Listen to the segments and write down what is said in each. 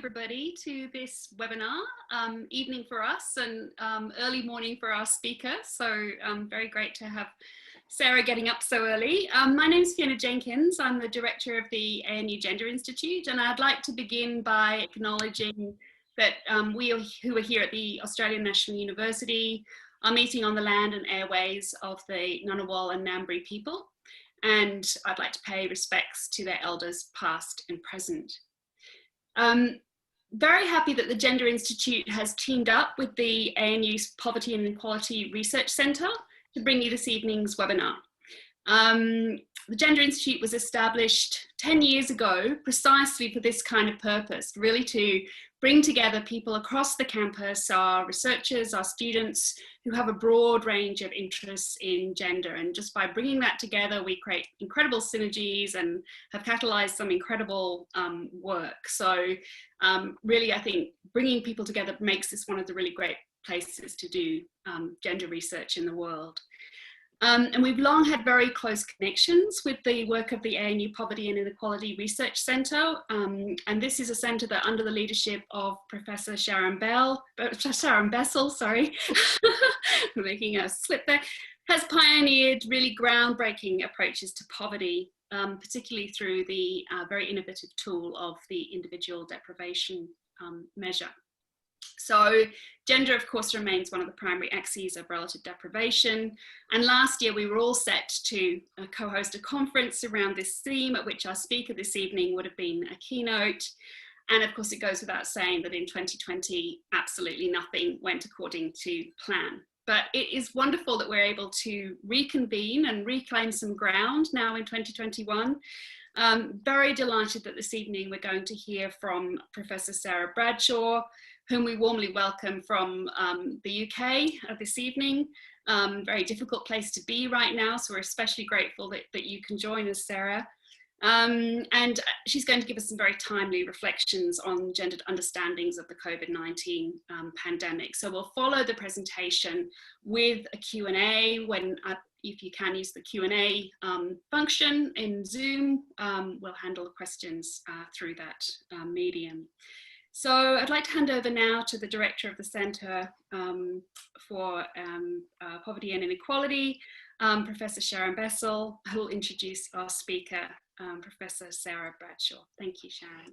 everybody to this webinar, evening for us and early morning for our speaker. So very great to have Sarah getting up so early. My name is Fiona Jenkins. I'm the director of the ANU Gender Institute, and I'd like to begin by acknowledging that who are here at the Australian National University are meeting on the land and airways of the Ngunnawal and Ngambri people. And I'd like to pay respects to their elders past and present. Very happy that the Gender Institute has teamed up with the ANU's Poverty and Inequality Research Centre to bring you this evening's webinar. The Gender Institute was established 10 years ago precisely for this kind of purpose, really to bring together people across the campus, our researchers, our students, who have a broad range of interests in gender. And just by bringing that together, we create incredible synergies and have catalyzed some incredible work. So really, I think bringing people together makes this one of the really great places to do gender research in the world. And we've long had very close connections with the work of the ANU Poverty and Inequality Research Centre. And this is a centre that, under the leadership of Professor Sharon Bessel, sorry, I'm making a slip there, has pioneered really groundbreaking approaches to poverty, particularly through the very innovative tool of the individual deprivation measure. So gender, of course, remains one of the primary axes of relative deprivation. And last year, we were all set to co-host a conference around this theme, at which our speaker this evening would have been a keynote. And of course, it goes without saying that in 2020, absolutely nothing went according to plan. But it is wonderful that we're able to reconvene and reclaim some ground now in 2021. Very delighted that this evening we're going to hear from Professor Sarah Bradshaw, whom we warmly welcome from the UK this evening. Very difficult place to be right now, so we're especially grateful that you can join us, Sarah. And she's going to give us some very timely reflections on gendered understandings of the COVID-19 pandemic. So we'll follow the presentation with a Q&A. If you can use the Q&A function in Zoom, we'll handle the questions through that medium. So I'd like to hand over now to the director of the Centre for Poverty and Inequality, Professor Sharon Bessel, who will introduce our speaker, Professor Sarah Bradshaw. Thank you, Sharon.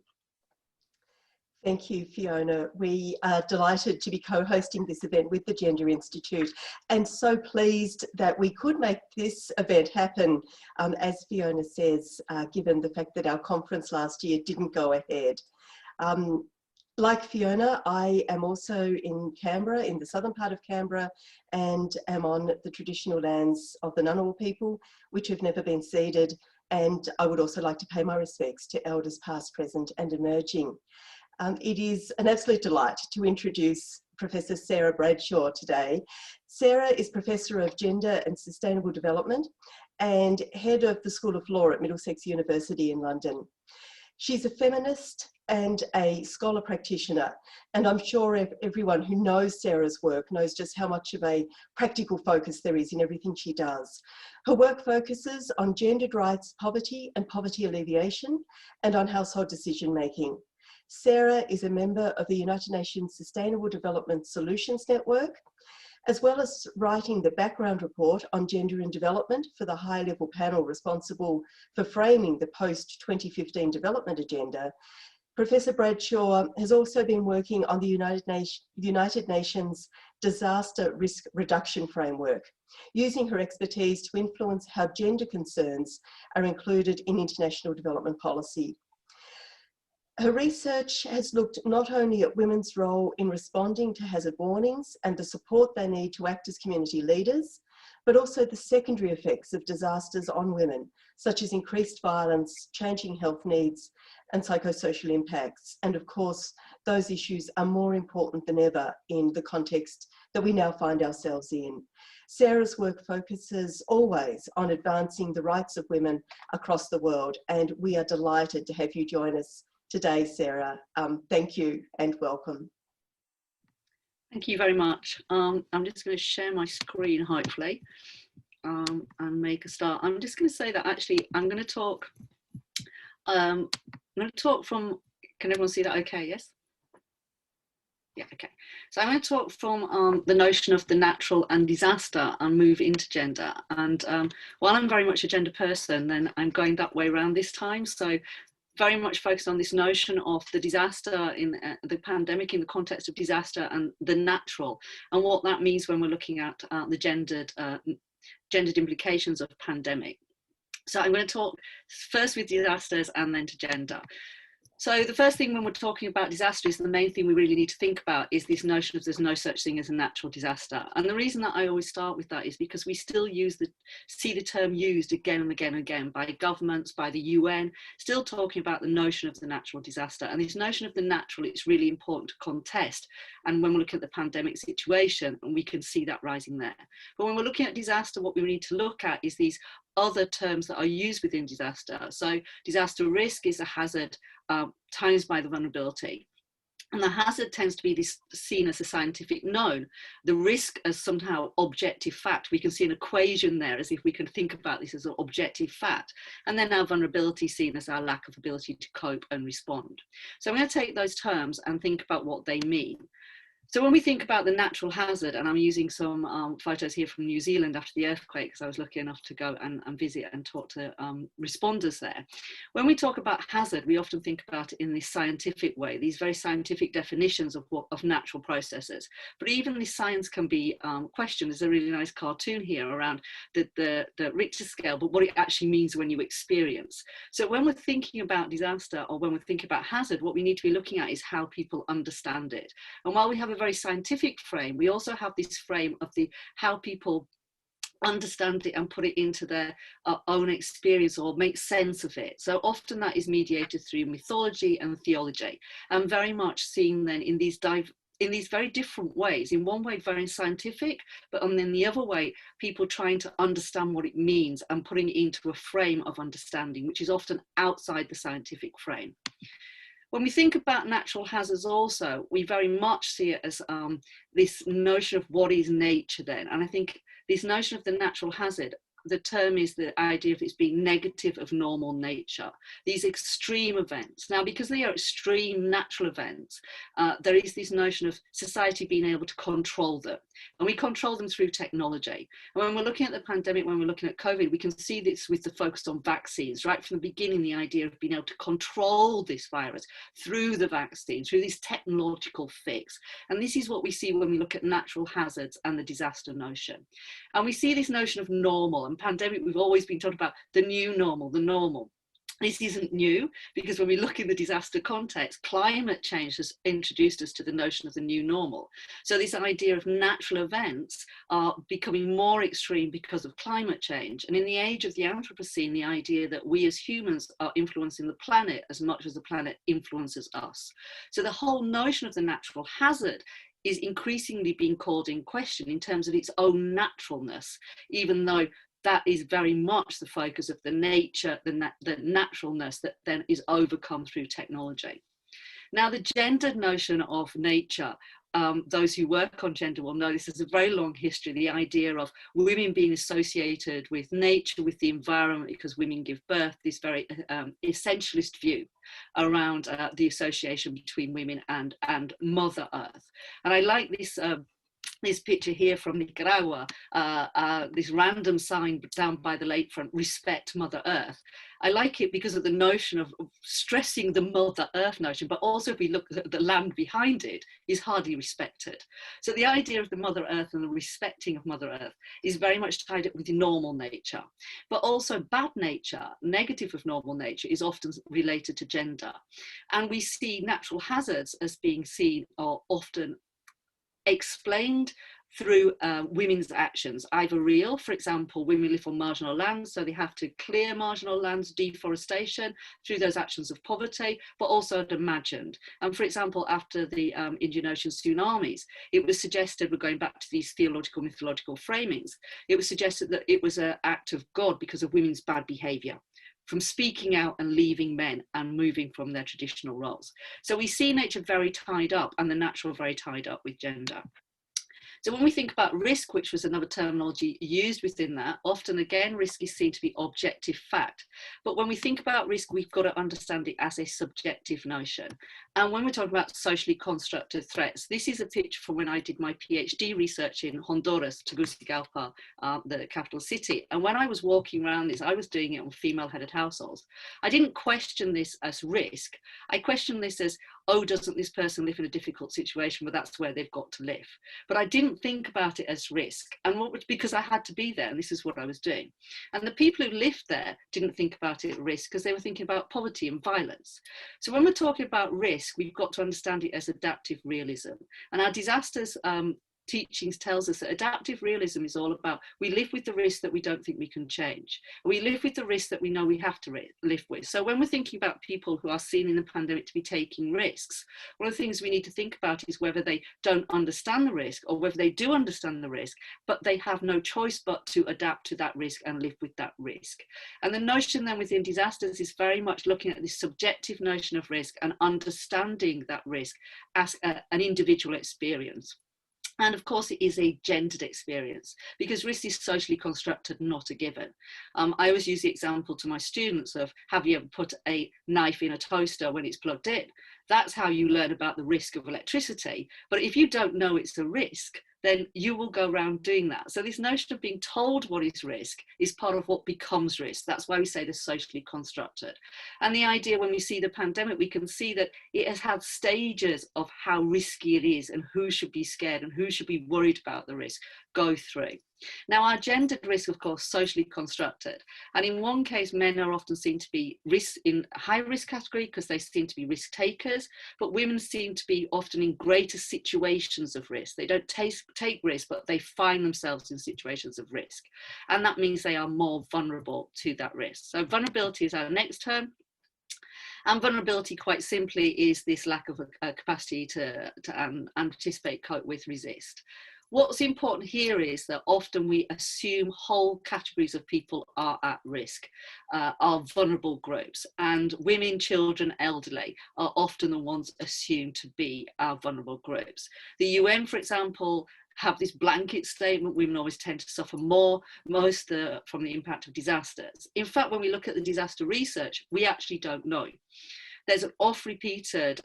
Thank you, Fiona. We are delighted to be co-hosting this event with the Gender Institute, and so pleased that we could make this event happen, as Fiona says, given the fact that our conference last year didn't go ahead. Like Fiona, I am also in Canberra, in the southern part of Canberra, and am on the traditional lands of the Ngunnawal people, which have never been ceded. And I would also like to pay my respects to elders past, present and emerging. It is an absolute delight to introduce Professor Sarah Bradshaw today. Sarah is Professor of Gender and Sustainable Development and Head of the School of Law at Middlesex University in London. She's a feminist and a scholar practitioner, and I'm sure everyone who knows Sarah's work knows just how much of a practical focus there is in everything she does. Her work focuses on gendered rights, poverty and poverty alleviation, and on household decision making. Sarah is a member of the United Nations Sustainable Development Solutions Network, as well as writing the background report on gender and development for the high-level panel responsible for framing the post-2015 development agenda. Professor Bradshaw has also been working on the United Nations Disaster Risk Reduction Framework, using her expertise to influence how gender concerns are included in international development policy. Her research has looked not only at women's role in responding to hazard warnings and the support they need to act as community leaders, but also the secondary effects of disasters on women, such as increased violence, changing health needs, and psychosocial impacts. And of course, those issues are more important than ever in the context that we now find ourselves in. Sarah's work focuses always on advancing the rights of women across the world, and we are delighted to have you join us today, Sarah. Thank you and welcome. Thank you very much. I'm just going to share my screen, hopefully, and make a start. I'm just going to say that actually I'm going to talk from, can everyone see that okay, yes? Yeah, okay. So I'm going to talk from the notion of the natural and disaster and move into gender. And while I'm very much a gender person, then I'm going that way around this time. So very much focused on this notion of the disaster in the pandemic in the context of disaster and the natural, and what that means when we're looking at the gendered implications of pandemic. So I'm going to talk first with disasters and then to gender. So the first thing when we're talking about disaster is the main thing we really need to think about is this notion of there's no such thing as a natural disaster. And the reason that I always start with that is because we still see the term used again and again and again by governments, by the UN, still talking about the notion of the natural disaster. And this notion of the natural, it's really important to contest. And when we're looking at the pandemic situation, and we can see that rising there. But when we're looking at disaster, what we need to look at is these other terms that are used within disaster. So disaster risk is a hazard times by the vulnerability. And the hazard tends to be seen as a scientific known, the risk as somehow objective fact. We can see an equation there as if we can think about this as an objective fact. And then our vulnerability seen as our lack of ability to cope and respond. So I'm going to take those terms and think about what they mean. So when we think about the natural hazard, and I'm using some photos here from New Zealand after the earthquake, because I was lucky enough to go and visit and talk to responders there. When we talk about hazard, we often think about it in this scientific way, these very scientific definitions of natural processes. But even this science can be questioned. There's a really nice cartoon here around the Richter scale, but what it actually means when you experience. So when we're thinking about disaster or when we're thinking about hazard, what we need to be looking at is how people understand it. And while we have a very scientific frame, we also have this frame of how people understand it and put it into their own experience or make sense of it. So often that is mediated through mythology and theology, and very much seen then in these very different ways. In one way, very scientific, but in the other way, people trying to understand what it means and putting it into a frame of understanding, which is often outside the scientific frame. When we think about natural hazards also, we very much see it as this notion of what is nature then. And I think this notion of the natural hazard, the term is the idea of it being negative of normal nature, these extreme events. Now, because they are extreme natural events, there is this notion of society being able to control them. And we control them through technology. And when we're looking at the pandemic, when we're looking at COVID, we can see this with the focus on vaccines, right from the beginning, the idea of being able to control this virus through the vaccine, through this technological fix. And this is what we see when we look at natural hazards and the disaster notion. And we see this notion of normal. And pandemic, we've always been talking about the new normal, the normal. This isn't new, because when we look in the disaster context, climate change has introduced us to the notion of the new normal. So this idea of natural events are becoming more extreme because of climate change. And in the age of the Anthropocene, the idea that we as humans are influencing the planet as much as the planet influences us. So the whole notion of the natural hazard is increasingly being called in question in terms of its own naturalness, even though that is very much the focus of the nature, the naturalness that then is overcome through technology. Now, the gendered notion of nature, those who work on gender will know this is a very long history, the idea of women being associated with nature, with the environment, because women give birth, this very essentialist view around the association between women and Mother Earth. And I like this picture here from Nicaragua, this random sign down by the lakefront, respect Mother Earth. I like it because of the notion of stressing the Mother Earth notion, but also if we look at the land behind it is hardly respected. So the idea of the Mother Earth and the respecting of Mother Earth is very much tied up with normal nature, but also bad nature, negative of normal nature, is often related to gender. And we see natural hazards as being seen or often explained through women's actions, either real, for example, women live on marginal lands, so they have to clear marginal lands, deforestation, through those actions of poverty, but also imagined. And for example, after the Indian Ocean tsunamis, it was suggested, we're going back to these theological, mythological framings, it was suggested that it was an act of God because of women's bad behaviour, from speaking out and leaving men and moving from their traditional roles. So we see nature very tied up and the natural very tied up with gender. So when we think about risk, which was another terminology used within that, often again, risk is seen to be objective fact. But when we think about risk, we've got to understand it as a subjective notion. And when we're talking about socially constructed threats, this is a picture from when I did my PhD research in Honduras, Tegucigalpa, the capital city. And when I was walking around this, I was doing it on female-headed households. I didn't question this as risk. I questioned this as, oh, doesn't this person live in a difficult situation? But that's where they've got to live. But I didn't think about it as risk. And because I had to be there, and this is what I was doing. And the people who lived there didn't think about it as risk because they were thinking about poverty and violence. So when we're talking about risk, we've got to understand it as adaptive realism. And our disasters teachings tells us that adaptive realism is all about, we live with the risk that we don't think we can change. We live with the risk that we know we have to live with. So when we're thinking about people who are seen in the pandemic to be taking risks, one of the things we need to think about is whether they don't understand the risk or whether they do understand the risk, but they have no choice but to adapt to that risk and live with that risk. And the notion then within disasters is very much looking at this subjective notion of risk and understanding that risk as an individual experience. And of course, it is a gendered experience because risk is socially constructed, not a given. I always use the example to my students of, have you ever put a knife in a toaster when it's plugged in? That's how you learn about the risk of electricity. But if you don't know it's a risk, then you will go around doing that. So this notion of being told what is risk is part of what becomes risk. That's why we say they're socially constructed. And the idea when we see the pandemic, we can see that it has had stages of how risky it is and who should be scared and who should be worried about the risk go through. Now, our gendered risk, of course, socially constructed. And in one case, men are often seen to be in high risk category because they seem to be risk takers, but women seem to be often in greater situations of risk. They don't take risk, but they find themselves in situations of risk. And that means they are more vulnerable to that risk. So vulnerability is our next term. And vulnerability, quite simply, is this lack of a capacity to anticipate, cope with, resist. What's important here is that often we assume whole categories of people are at risk, are vulnerable groups, and women, children, elderly are often the ones assumed to be our vulnerable groups. The UN, for example, have this blanket statement, women always tend to suffer more, most from the impact of disasters. In fact, when we look at the disaster research, we actually don't know. There's an oft-repeated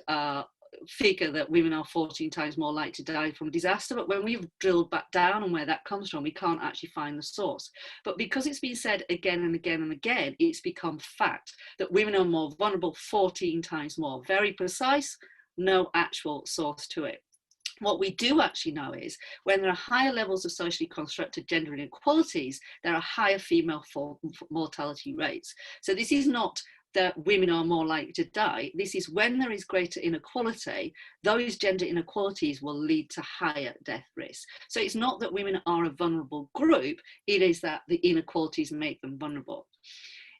figure that women are 14 times more likely to die from disaster, but when we've drilled back down on where that comes from, we can't actually find the source. But because it's been said again and again and again, it's become fact that women are more vulnerable, 14 times more. Very precise, no actual source to it. What we do actually know is when there are higher levels of socially constructed gender inequalities, there are higher female mortality rates. So this is not that women are more likely to die. This is when there is greater inequality, those gender inequalities will lead to higher death risks. So it's not that women are a vulnerable group, it is that the inequalities make them vulnerable.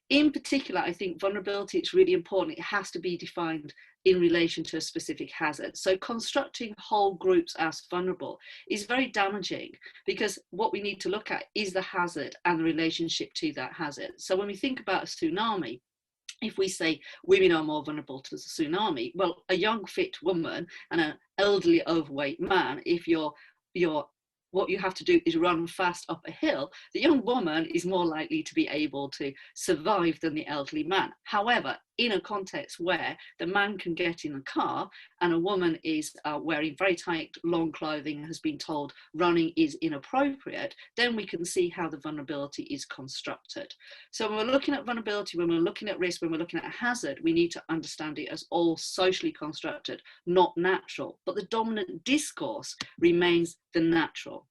In particular, I think vulnerability is really important. It has to be defined in relation to a specific hazard. So constructing whole groups as vulnerable is very damaging because what we need to look at is the hazard and the relationship to that hazard. So when we think about a tsunami, if we say women are more vulnerable to the tsunami, well, a young fit woman and an elderly overweight man, if what you have to do is run fast up a hill, the young woman is more likely to be able to survive than the elderly man. However, in a context where the man can get in a car and a woman is wearing very tight, long clothing and has been told running is inappropriate, then we can see how the vulnerability is constructed. So when we're looking at vulnerability, when we're looking at risk, when we're looking at hazard, we need to understand it as all socially constructed, not natural. But the dominant discourse remains the natural.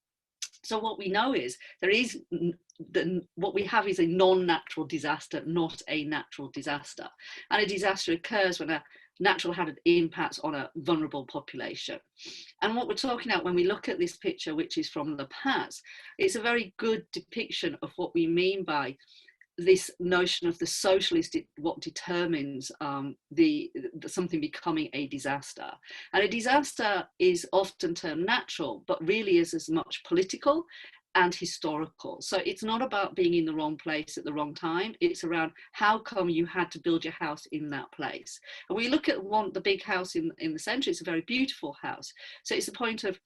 So what we know is what we have is a non-natural disaster, not a natural disaster. And a disaster occurs when a natural hazard impacts on a vulnerable population. And what we're talking about when we look at this picture, which is from the past, it's a very good depiction of what we mean by this notion of the socialist, what determines something becoming a disaster. And a disaster is often termed natural, but really is as much political and historical. So it's not about being in the wrong place at the wrong time. It's around how come you had to build your house in that place. And we look at the big house in the centre, it's a very beautiful house. So it's the point of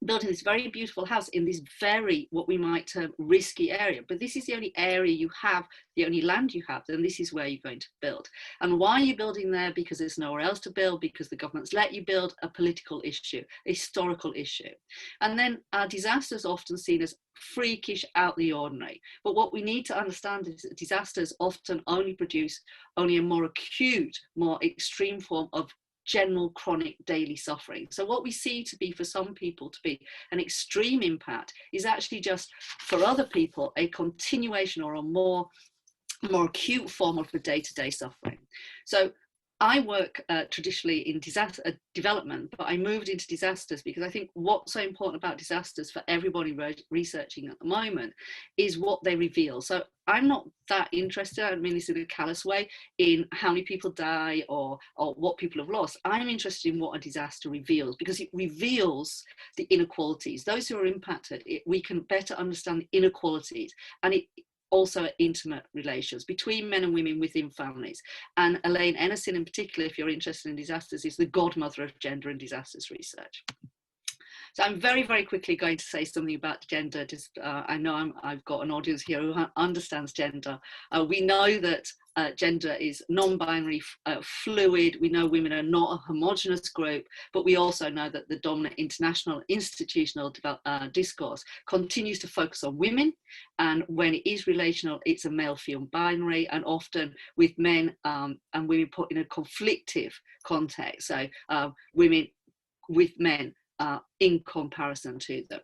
building this very beautiful house in this very, what we might term, risky area. But this is the only area you have, the only land you have, then this is where you're going to build. And why are you building there? Because there's nowhere else to build, because the government's let you build. A political issue, a historical issue. And then disasters are often seen as freakish, out the ordinary. But what we need to understand is that disasters often only produce only a more acute, more extreme form of general chronic daily suffering. So what we see to be, for some people, to be an extreme impact is actually just, for other people, a continuation or a more acute form of the day-to-day suffering. So I work traditionally in disaster development, but I moved into disasters because I think what's so important about disasters for everybody researching at the moment is what they reveal. So I'm not that interested, I mean this in a callous way, in how many people die or what people have lost. I'm interested in what a disaster reveals, because it reveals the inequalities. Those who are impacted, we can better understand the inequalities, and it also intimate relations between men and women within families. And Elaine Enison in particular, if you're interested in disasters, is the godmother of gender and disasters research. So I'm very, very quickly going to say something about gender. Just I know I've got an audience here who understands gender. We know that gender is non-binary, fluid. We know women are not a homogenous group, but we also know that the dominant international institutional discourse continues to focus on women. And when it is relational, it's a male-female binary, and often with men and women put in a conflictive context. So women with men in comparison to them.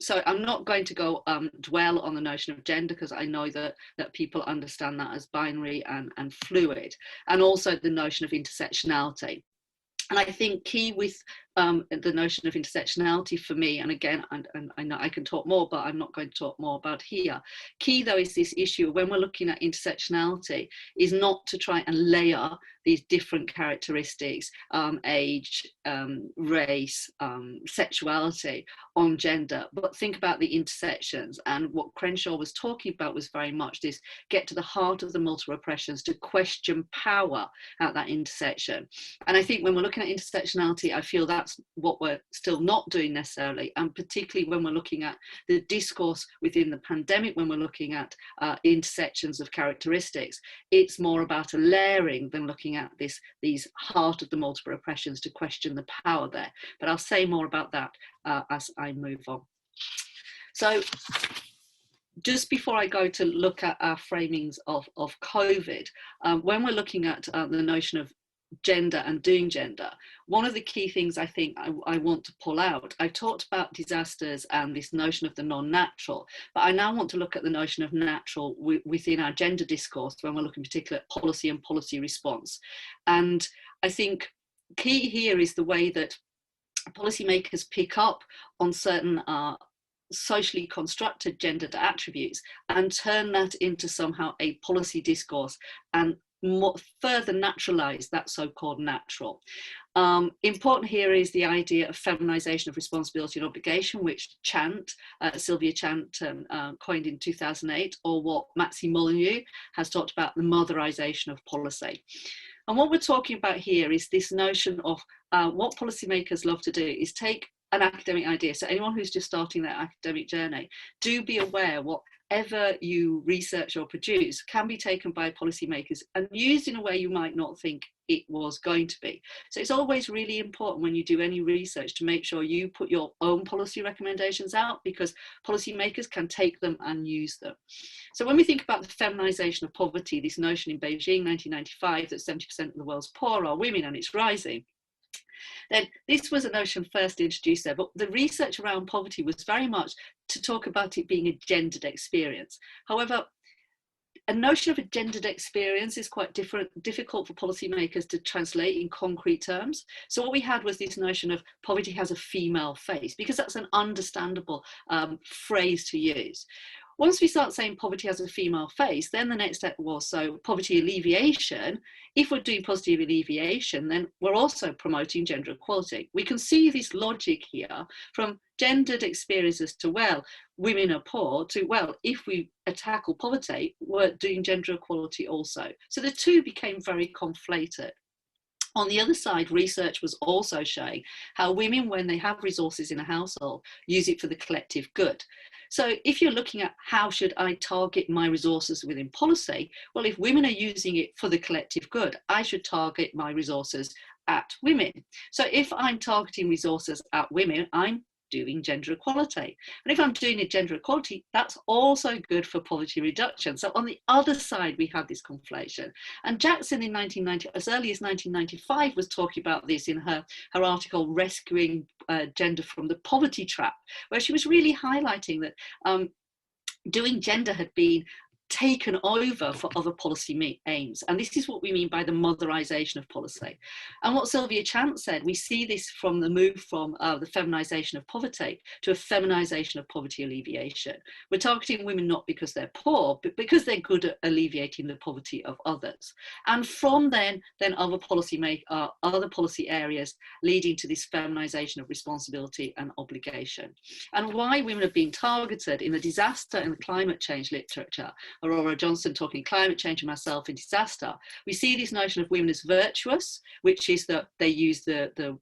So I'm not going to go dwell on the notion of gender, because I know that people understand that as binary and fluid, and also the notion of intersectionality. And I think key with the notion of intersectionality for me, and again, and I know I can talk more, but I'm not going to talk more about here. Key though is this issue when we're looking at intersectionality is not to try and layer these different characteristics, age, race, sexuality on gender, but think about the intersections. And what Crenshaw was talking about was very much this: get to the heart of the multiple oppressions, to question power at that intersection. And I think when we're looking at intersectionality, I feel that's what we're still not doing necessarily, and particularly when we're looking at the discourse within the pandemic, when we're looking at intersections of characteristics, it's more about a layering than looking at these heart of the multiple oppressions to question the power there. But I'll say more about that as I move on. So just before I go to look at our framings of COVID, when we're looking at the notion of gender and doing gender, one of the key things I think I want to pull out, I talked about disasters and this notion of the non-natural, but I now want to look at the notion of natural within our gender discourse when we're looking particularly at policy and policy response. And I think key here is the way that policymakers pick up on certain socially constructed gendered attributes and turn that into somehow a policy discourse and further naturalize that so-called natural. Important here is the idea of feminization of responsibility and obligation, which Sylvia Chant coined in 2008, or what Maxime Molyneux has talked about, the motherization of policy. And what we're talking about here is this notion of what policymakers love to do is take an academic idea. So anyone who's just starting their academic journey, do be aware whatever you research or produce can be taken by policymakers and used in a way you might not think it was going to be. So it's always really important when you do any research to make sure you put your own policy recommendations out, because policymakers can take them and use them. So when we think about the feminization of poverty, this notion in Beijing 1995 that 70% of the world's poor are women and it's rising, then this was a notion first introduced there, but the research around poverty was very much to talk about it being a gendered experience. However, a notion of a gendered experience is quite difficult for policymakers to translate in concrete terms. So what we had was this notion of poverty has a female face, because that's an understandable phrase to use. Once we start saying poverty has a female face, then the next step was, so poverty alleviation. If we're doing positive alleviation, then we're also promoting gender equality. We can see this logic here from gendered experiences to, well, women are poor, to, well, if we tackle poverty, we're doing gender equality also. So the two became very conflated. On the other side, research was also showing how women, when they have resources in a household, use it for the collective good. So if you're looking at how should I target my resources within policy, well, if women are using it for the collective good, I should target my resources at women. So if I'm targeting resources at women, I'm doing gender equality. And if I'm doing a gender equality, that's also good for poverty reduction. So on the other side, we have this conflation. And Jackson in 1990, as early as 1995, was talking about this in her article, Rescuing Gender from the Poverty Trap, where she was really highlighting that doing gender had been taken over for other policy aims. And this is what we mean by the motherization of policy. And what Sylvia Chant said, we see this from the move from the feminization of poverty to a feminization of poverty alleviation. We're targeting women not because they're poor, but because they're good at alleviating the poverty of others. And from then other policy areas leading to this feminization of responsibility and obligation. And why women have been targeted in the disaster and climate change literature, Aurora Johnson talking climate change and myself in disaster, we see this notion of women as virtuous, which is that they use the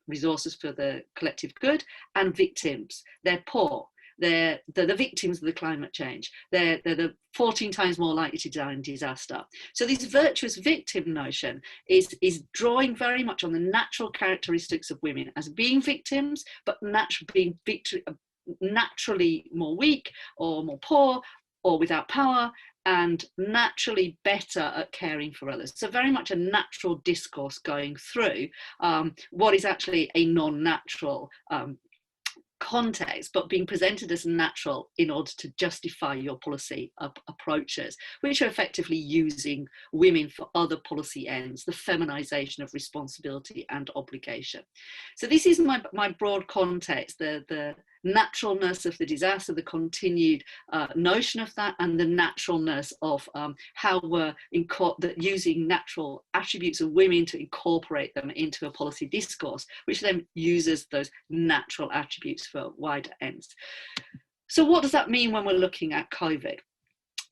resources for the collective good, and victims. They're poor. They're the victims of the climate change. They're the 14 times more likely to die in disaster. So this virtuous victim notion is drawing very much on the natural characteristics of women as being victims, but being naturally more weak or more poor or without power, and naturally better at caring for others. So very much a natural discourse going through what is actually a non-natural context, but being presented as natural in order to justify your policy approaches, which are effectively using women for other policy ends, the feminization of responsibility and obligation. So this is my broad context, the naturalness of the disaster, the continued notion of that, and the naturalness of how we're using natural attributes of women to incorporate them into a policy discourse, which then uses those natural attributes for wider ends. So what does that mean when we're looking at COVID?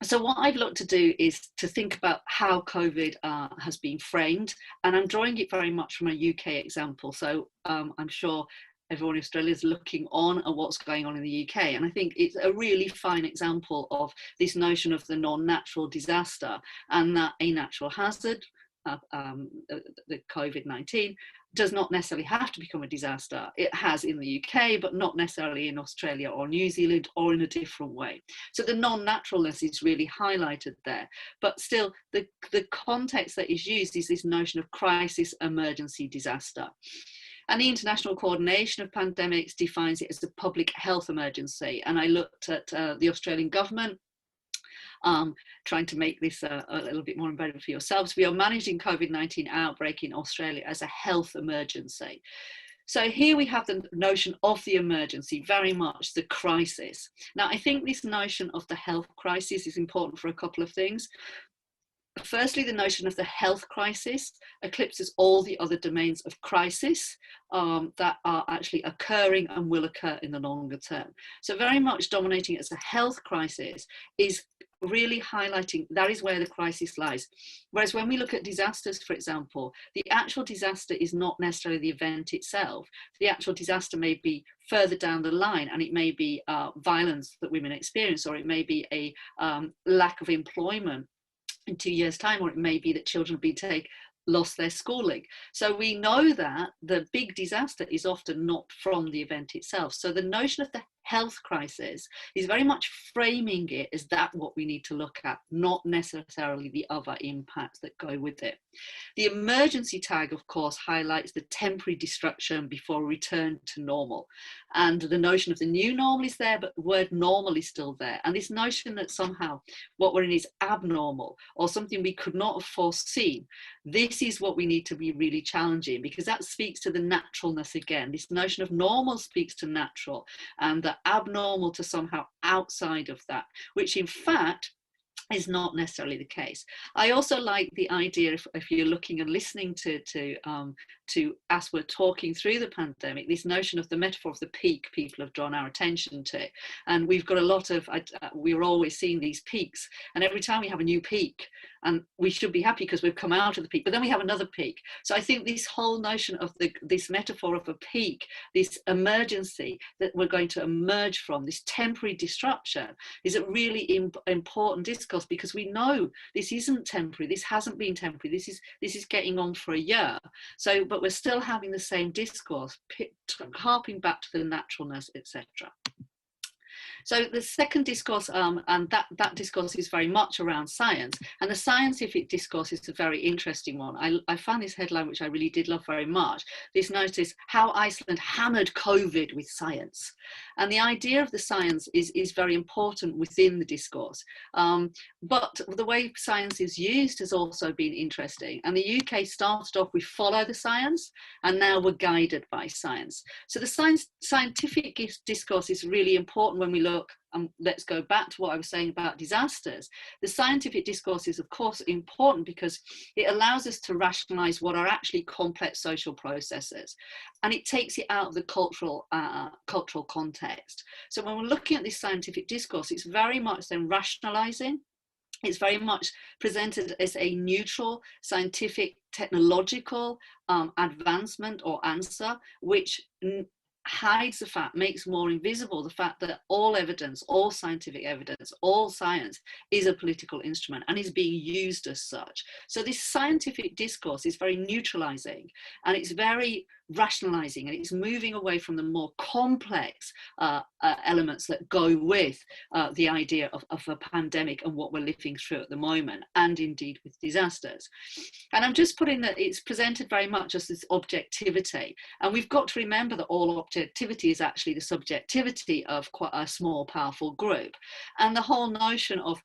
So what I've looked to do is to think about how COVID has been framed, and I'm drawing it very much from a UK example. So I'm sure everyone in Australia is looking on at what's going on in the UK. And I think it's a really fine example of this notion of the non-natural disaster, and that a natural hazard, the COVID-19, does not necessarily have to become a disaster. It has in the UK, but not necessarily in Australia or New Zealand, or in a different way. So the non-naturalness is really highlighted there. But still, the context that is used is this notion of crisis, emergency, disaster. And the International Coordination of Pandemics defines it as a public health emergency. And I looked at the Australian government, trying to make this a little bit more embedded for yourselves. We are managing COVID-19 outbreak in Australia as a health emergency. So here we have the notion of the emergency, very much the crisis. Now, I think this notion of the health crisis is important for a couple of things. Firstly, the notion of the health crisis eclipses all the other domains of crisis that are actually occurring and will occur in the longer term. So very much dominating it as a health crisis is really highlighting that is where the crisis lies. Whereas when we look at disasters, for example, the actual disaster is not necessarily the event itself. The actual disaster may be further down the line, and it may be violence that women experience, or it may be a lack of employment in 2 years' time, or it may be that children have been lost their schooling. So we know that the big disaster is often not from the event itself. So the notion of the health crisis is very much framing it as that what we need to look at, not necessarily the other impacts that go with it. The emergency tag, of course, highlights the temporary destruction before return to normal. And the notion of the new normal is there, but the word normal is still there. And this notion that somehow what we're in is abnormal, or something we could not have foreseen, this is what we need to be really challenging, because that speaks to the naturalness again. This notion of normal speaks to natural, and the abnormal to somehow outside of that, which in fact is not necessarily the case. I also like the idea, if you're looking and listening to as we're talking through the pandemic, this notion of the metaphor of the peak people have drawn our attention to. And we've got a lot of, we're always seeing these peaks, and every time we have a new peak, and we should be happy because we've come out of the peak, but then we have another peak. So I think this whole notion of this metaphor of a peak, this emergency that we're going to emerge from, this temporary disruption, is a really important discourse, because we know this isn't temporary, this hasn't been temporary, this is getting on for a year. So, but we're still having the same discourse, harping back to the naturalness, etc. So the second discourse, and that discourse is very much around science, and the scientific discourse is a very interesting one. I found this headline, which I really did love very much. This notice, how Iceland hammered COVID with science. And the idea of the science is very important within the discourse. But the way science is used has also been interesting. And the UK started off with follow the science, and now we're guided by science. So the scientific discourse is really important when we look, let's go back to what I was saying about disasters. The scientific discourse is of course important because it allows us to rationalize what are actually complex social processes, and it takes it out of the cultural context. So when we're looking at this scientific discourse, it's very much then rationalizing. It's very much presented as a neutral, scientific, technological advancement or answer, which hides the fact, makes more invisible the fact that all evidence, all scientific evidence, all science is a political instrument and is being used as such. So this scientific discourse is very neutralizing, and it's very rationalizing, and it's moving away from the more complex elements that go with the idea of a pandemic and what we're living through at the moment, and indeed with disasters. And I'm just putting that it's presented very much as this objectivity, and we've got to remember that all objectivity is actually the subjectivity of quite a small, powerful group. And the whole notion of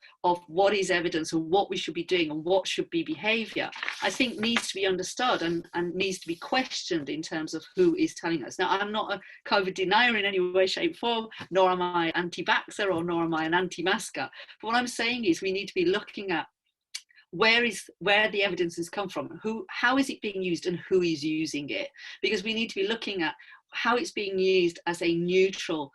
what is evidence and what we should be doing and what should be behavior, I think needs to be understood and needs to be questioned in terms of who is telling us. Now, I'm not a COVID denier in any way, shape, form, nor am I anti-vaxxer, or nor am I an anti-masker. But what I'm saying is we need to be looking at where the evidence has come from, how is it being used, and who is using it, because we need to be looking at how it's being used as a neutral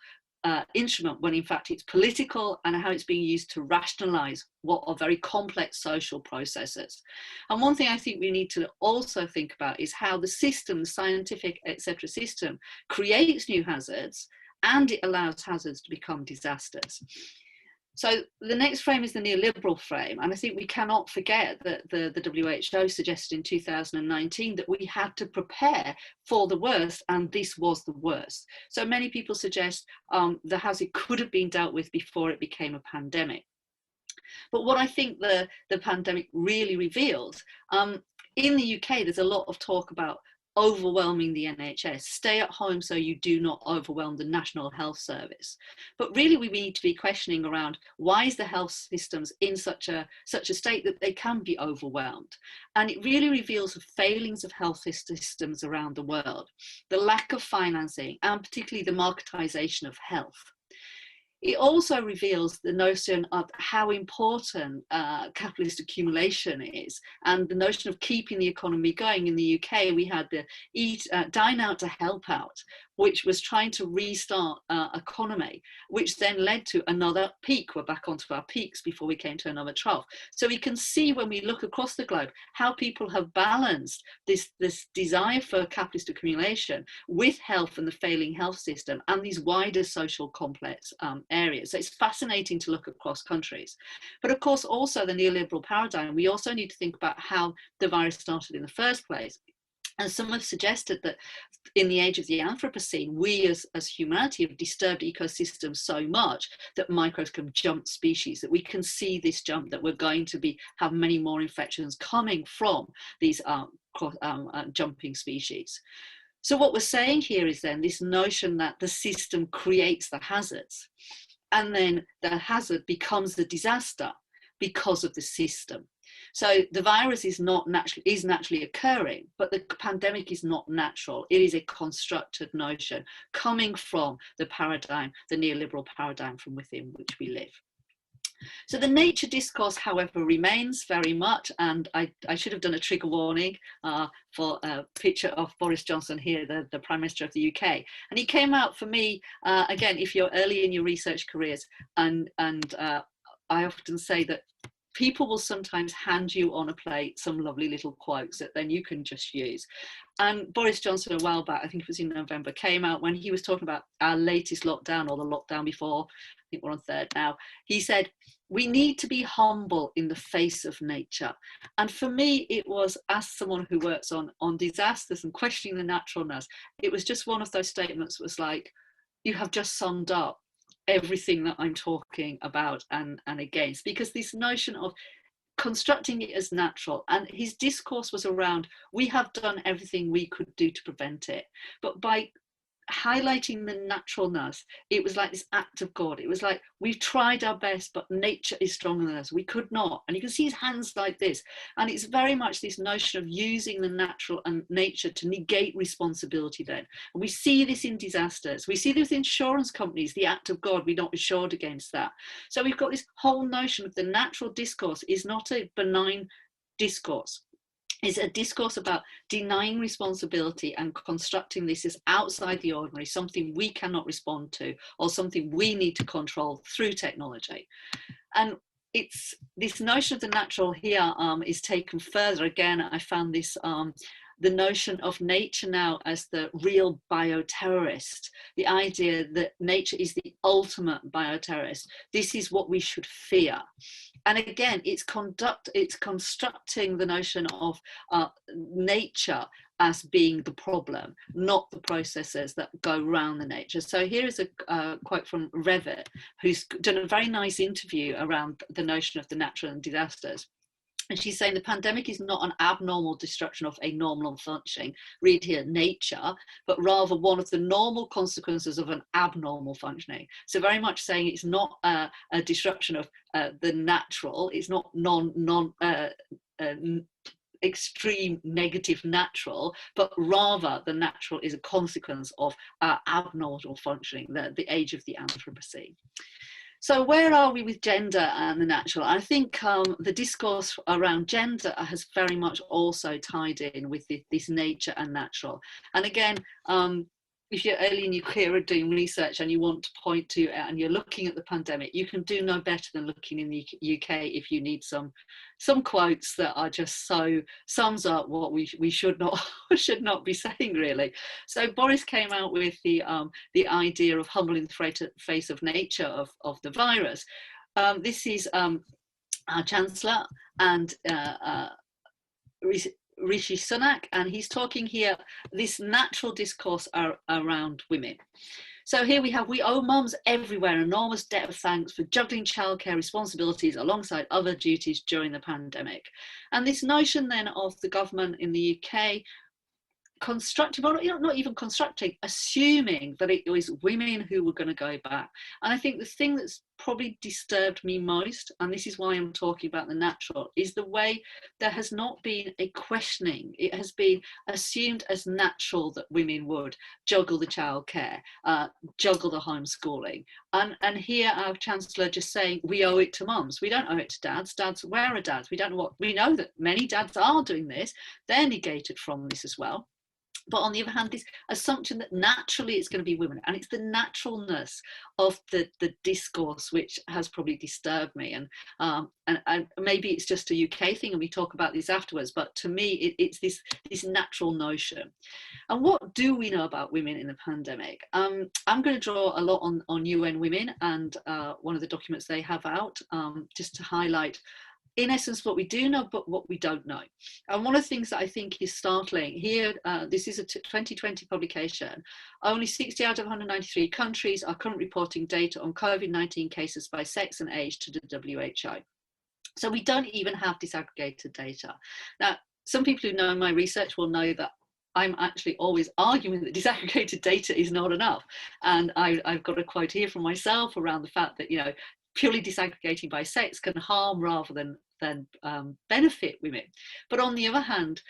instrument when in fact it's political, and how it's being used to rationalize what are very complex social processes. And one thing I think we need to also think about is how the system, the scientific etc. system, creates new hazards, and it allows hazards to become disasters. So the next frame is the neoliberal frame, and I think we cannot forget that the WHO suggested in 2019 that we had to prepare for the worst, and this was the worst. So many people suggest the hazard could have been dealt with before it became a pandemic. But what I think the pandemic really reveals, in the UK there's a lot of talk about overwhelming the NHS, stay at home so you do not overwhelm the National Health Service. But really we need to be questioning around, why is the health systems in such a state that they can be overwhelmed? And it really reveals the failings of health systems around the world, the lack of financing, and particularly the marketisation of health. It also reveals the notion of how important capitalist accumulation is, and the notion of keeping the economy going. In the UK, we had the Dine Out to Help Out, which was trying to restart economy, which then led to another peak. We're back onto our peaks before we came to another trough. So we can see when we look across the globe how people have balanced this desire for capitalist accumulation with health and the failing health system and these wider social complex areas. So it's fascinating to look across countries. But of course, also the neoliberal paradigm, we also need to think about how the virus started in the first place. And some have suggested that in the age of the Anthropocene, we as humanity have disturbed ecosystems so much that microbes can jump species, that we can see this jump, that we're going to have many more infections coming from these jumping species. So what we're saying here is then this notion that the system creates the hazards, and then the hazard becomes the disaster because of the system. So the virus is naturally occurring, but the pandemic is not natural. It is a constructed notion coming from the paradigm, the neoliberal paradigm from within which we live. So the nature discourse, however, remains very much, and I should have done a trigger warning for a picture of Boris Johnson here, the Prime Minister of the UK. And he came out for me, again, if you're early in your research careers, and I often say that people will sometimes hand you on a plate some lovely little quotes that then you can just use. And Boris Johnson, a while back, I think it was in November, came out when he was talking about our latest lockdown, or the lockdown before, I think we're on third now. He said, we need to be humble in the face of nature. And for me, it was, as someone who works on disasters and questioning the naturalness, it was just one of those statements that was like, you have just summed up everything that I'm talking about and against, because this notion of constructing it as natural, and his discourse was around, we have done everything we could do to prevent it, but by highlighting the naturalness, it was like this act of God. It was like, we've tried our best, but nature is stronger than us. We could not. And you can see his hands like this. And it's very much this notion of using the natural and nature to negate responsibility then. And we see this in disasters. We see this with insurance companies, the act of God, we're not assured against that. So we've got this whole notion of the natural discourse is not a benign discourse. Is a discourse about denying responsibility and constructing this as outside the ordinary, something we cannot respond to, or something we need to control through technology. And it's this notion of the natural here is taken further. Again, I found this the notion of nature now as the real bioterrorist, the idea that nature is the ultimate bioterrorist. This is what we should fear. And again, it's constructing the notion of nature as being the problem, not the processes that go around the nature. So here is a quote from Revit, who's done a very nice interview around the notion of the natural and disasters. And she's saying the pandemic is not an abnormal destruction of a normal functioning, read here, nature, but rather one of the normal consequences of an abnormal functioning. So very much saying it's not a disruption of the natural, it's not extreme negative natural, but rather the natural is a consequence of abnormal functioning, the age of the Anthropocene. So where are we with gender and the natural? I think the discourse around gender has very much also tied in with this nature and natural. And again, if you're early in your career doing research and you want to point to and you're looking at the pandemic, you can do no better than looking in the UK if you need some quotes that are just so sums up what we should not be saying, really. So Boris came out with the idea of humbling the face of nature of the virus. This is our Chancellor and Rishi Sunak, and he's talking here this natural discourse around women. So here we owe mums everywhere an enormous debt of thanks for juggling childcare responsibilities alongside other duties during the pandemic. And this notion then of the government in the UK constructing, well, not even constructing, assuming that it was women who were going to go back. And I think the thing that's probably disturbed me most, and this is why I'm talking about the natural, is the way there has not been a questioning. It has been assumed as natural that women would juggle the childcare, juggle the homeschooling. And here our Chancellor just saying, we owe it to mums. We don't owe it to dads. Dads, where are dads? We don't know what, we know that many dads are doing this. They're negated from this as well. But on the other hand, this assumption that naturally it's going to be women, and it's the naturalness of the discourse which has probably disturbed me. And maybe it's just a UK thing, and we talk about this afterwards. But to me, it's this natural notion. And what do we know about women in the pandemic? I'm going to draw a lot on UN Women and one of the documents they have out, just to highlight, in essence, what we do know, but what we don't know. And one of the things that I think is startling here, this is a 2020 publication, only 60 out of 193 countries are currently reporting data on COVID-19 cases by sex and age to the WHO. So we don't even have disaggregated data. Now, some people who know my research will know that I'm actually always arguing that disaggregated data is not enough. And I've got a quote here from myself around the fact that, purely disaggregating by sex can harm rather than benefit women. But on the other hand,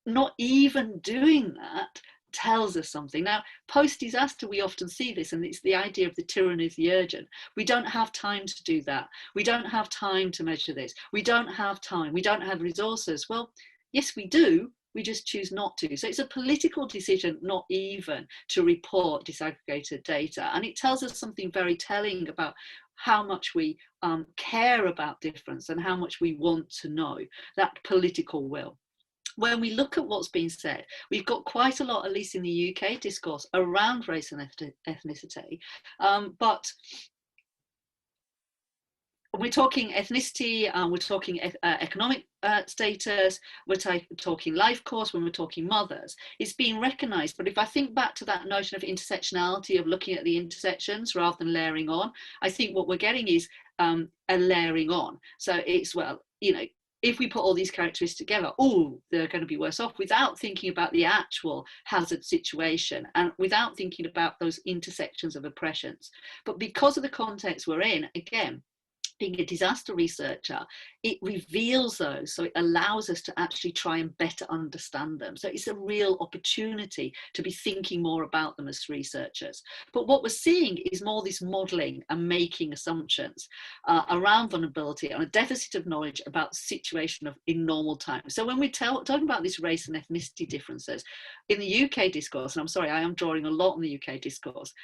not even doing that tells us something. Now, post-disaster, we often see this, and it's the idea of the tyranny of the urgent. We don't have time to do that. We don't have time to measure this. We don't have time. We don't have resources. Well, yes, we do. We just choose not to. So it's a political decision not even to report disaggregated data. And it tells us something very telling about how much we care about difference and how much we want to know, that political will. When we look at what's being said, we've got quite a lot, at least in the UK discourse, around race and ethnicity, but we're talking ethnicity, we're talking economic status, we're talking life course, when we're talking mothers. It's being recognised, but if I think back to that notion of intersectionality, of looking at the intersections rather than layering on, I think what we're getting is a layering on. So it's, well, you know, if we put all these characteristics together, oh, they're going to be worse off, without thinking about the actual hazard situation and without thinking about those intersections of oppressions. But because of the context we're in, again, being a disaster researcher, it reveals those, so it allows us to actually try and better understand them. So it's a real opportunity to be thinking more about them as researchers. But what we're seeing is more this modelling and making assumptions around vulnerability and a deficit of knowledge about the situation in normal times. So when we're talking about this race and ethnicity differences, in the UK discourse, and I'm sorry, I am drawing a lot on the UK discourse,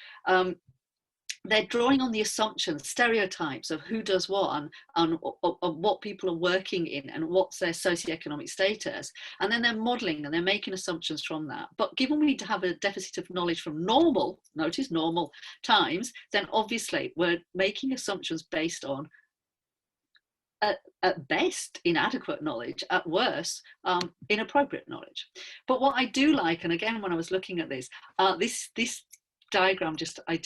they're drawing on the assumptions, stereotypes of who does what and what people are working in and what's their socioeconomic status. And then they're modelling and they're making assumptions from that. But given we have a deficit of knowledge from normal, notice normal times, then obviously we're making assumptions based on, at best, inadequate knowledge, at worst, inappropriate knowledge. But what I do like, and again, when I was looking at this, this diagram, I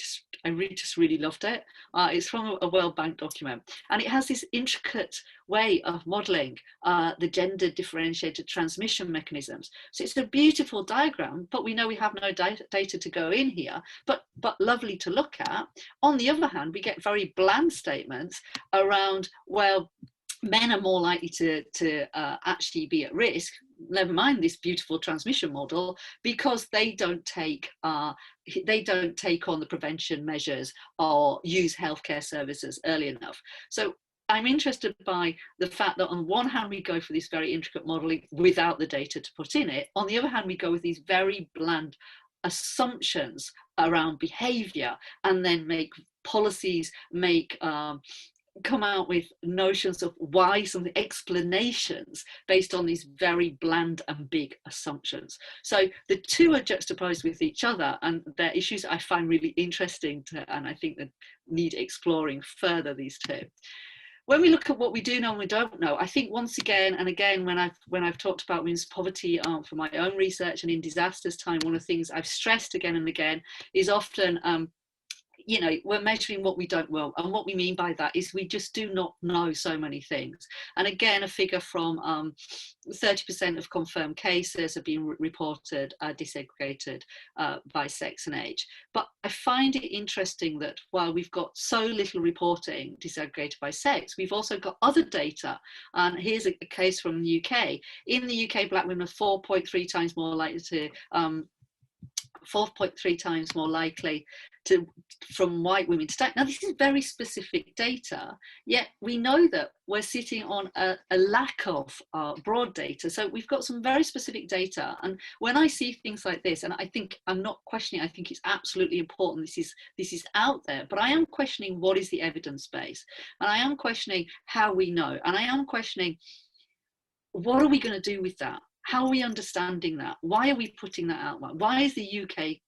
really loved it. It's from a World Bank document, and it has this intricate way of modelling the gender differentiated transmission mechanisms. So it's a beautiful diagram, but we know we have no data to go in here, but lovely to look at. On the other hand, we get very bland statements around, well, men are more likely to actually be at risk, never mind this beautiful transmission model, because they don't take on the prevention measures or use healthcare services early enough. So I'm interested by the fact that on one hand we go for this very intricate modelling without the data to put in it. On the other hand, we go with these very bland assumptions around behaviour and then make policies, come out with notions of why, some explanations based on these very bland and big assumptions. So the two are juxtaposed with each other, and they're issues I find really interesting and I think that need exploring further, these two. When we look at what we do know and we don't know, I think once again and again, when I've talked about women's poverty for my own research and in disasters time, one of the things I've stressed again and again is often you know, we're measuring what we don't know, and what we mean by that is we just do not know so many things. And again, a figure from 30% of confirmed cases have been reported disaggregated by sex and age. But I find it interesting that while we've got so little reporting disaggregated by sex, we've also got other data. And here's a case from the UK. In the UK, black women are 4.3 times more likely to 4.3 times more likely from white women to die. Now, this is very specific data, yet we know that we're sitting on a lack of broad data. So we've got some very specific data. And when I see things like this, and I think I'm not questioning, I think it's absolutely important this is out there, but I am questioning what is the evidence base, and I am questioning how we know, and I am questioning what are we going to do with that? How are we understanding that? Why are we putting that out? Why is the UK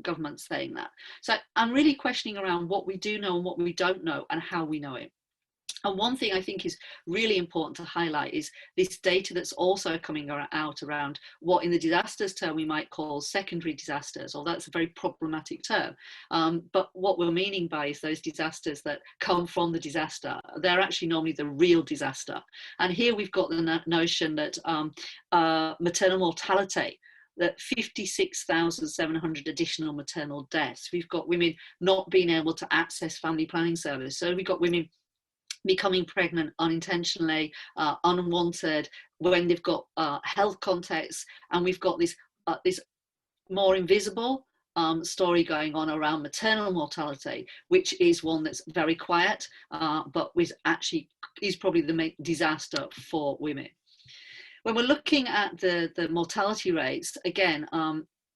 government saying that? So I'm really questioning around what we do know and what we don't know and how we know it. And one thing I think is really important to highlight is this data that's also coming out around what in the disasters term we might call secondary disasters, or that's a very problematic term. But what we're meaning by is those disasters that come from the disaster. They're actually normally the real disaster. And here we've got the notion that maternal mortality, that 56,700 additional maternal deaths. We've got women not being able to access family planning service. So we've got women becoming pregnant unintentionally, unwanted, when they've got health contexts, and we've got this more invisible story going on around maternal mortality, which is one that's very quiet, but which actually is probably the main disaster for women. When we're looking at the mortality rates, again,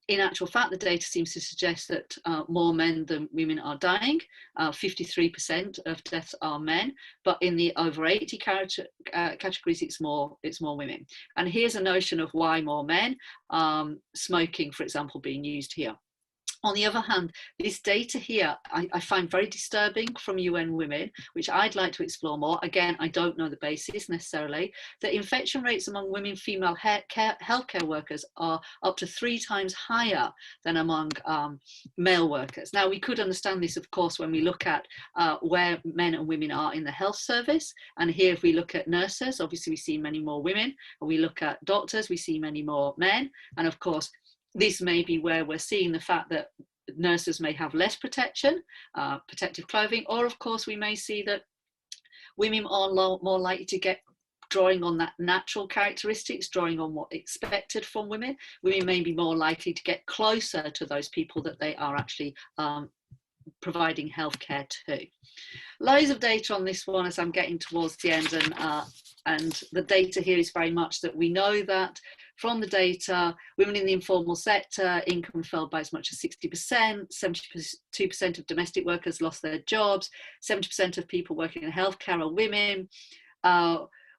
in actual fact, the data seems to suggest that more men than women are dying. 53% of deaths are men, but in the over 80 categories, it's more women. And here's a notion of why more men. Smoking, for example, being used here. On the other hand, this data here, I find very disturbing from UN Women, which I'd like to explore more. Again, I don't know the basis necessarily. The infection rates among women female healthcare workers are up to 3 times higher than among male workers. Now, we could understand this, of course, when we look at where men and women are in the health service. And here, if we look at nurses, obviously we see many more women. And we look at doctors, we see many more men. And of course, this may be where we're seeing the fact that nurses may have less protection, protective clothing, or of course we may see that women are more likely to get drawing on that natural characteristics, drawing on what expected from women. Women may be more likely to get closer to those people that they are actually providing healthcare to. Loads of data on this one as I'm getting towards the end, and the data here is very much that we know that from the data, women in the informal sector, income fell by as much as 60%, 72% of domestic workers lost their jobs, 70% of people working in healthcare are women.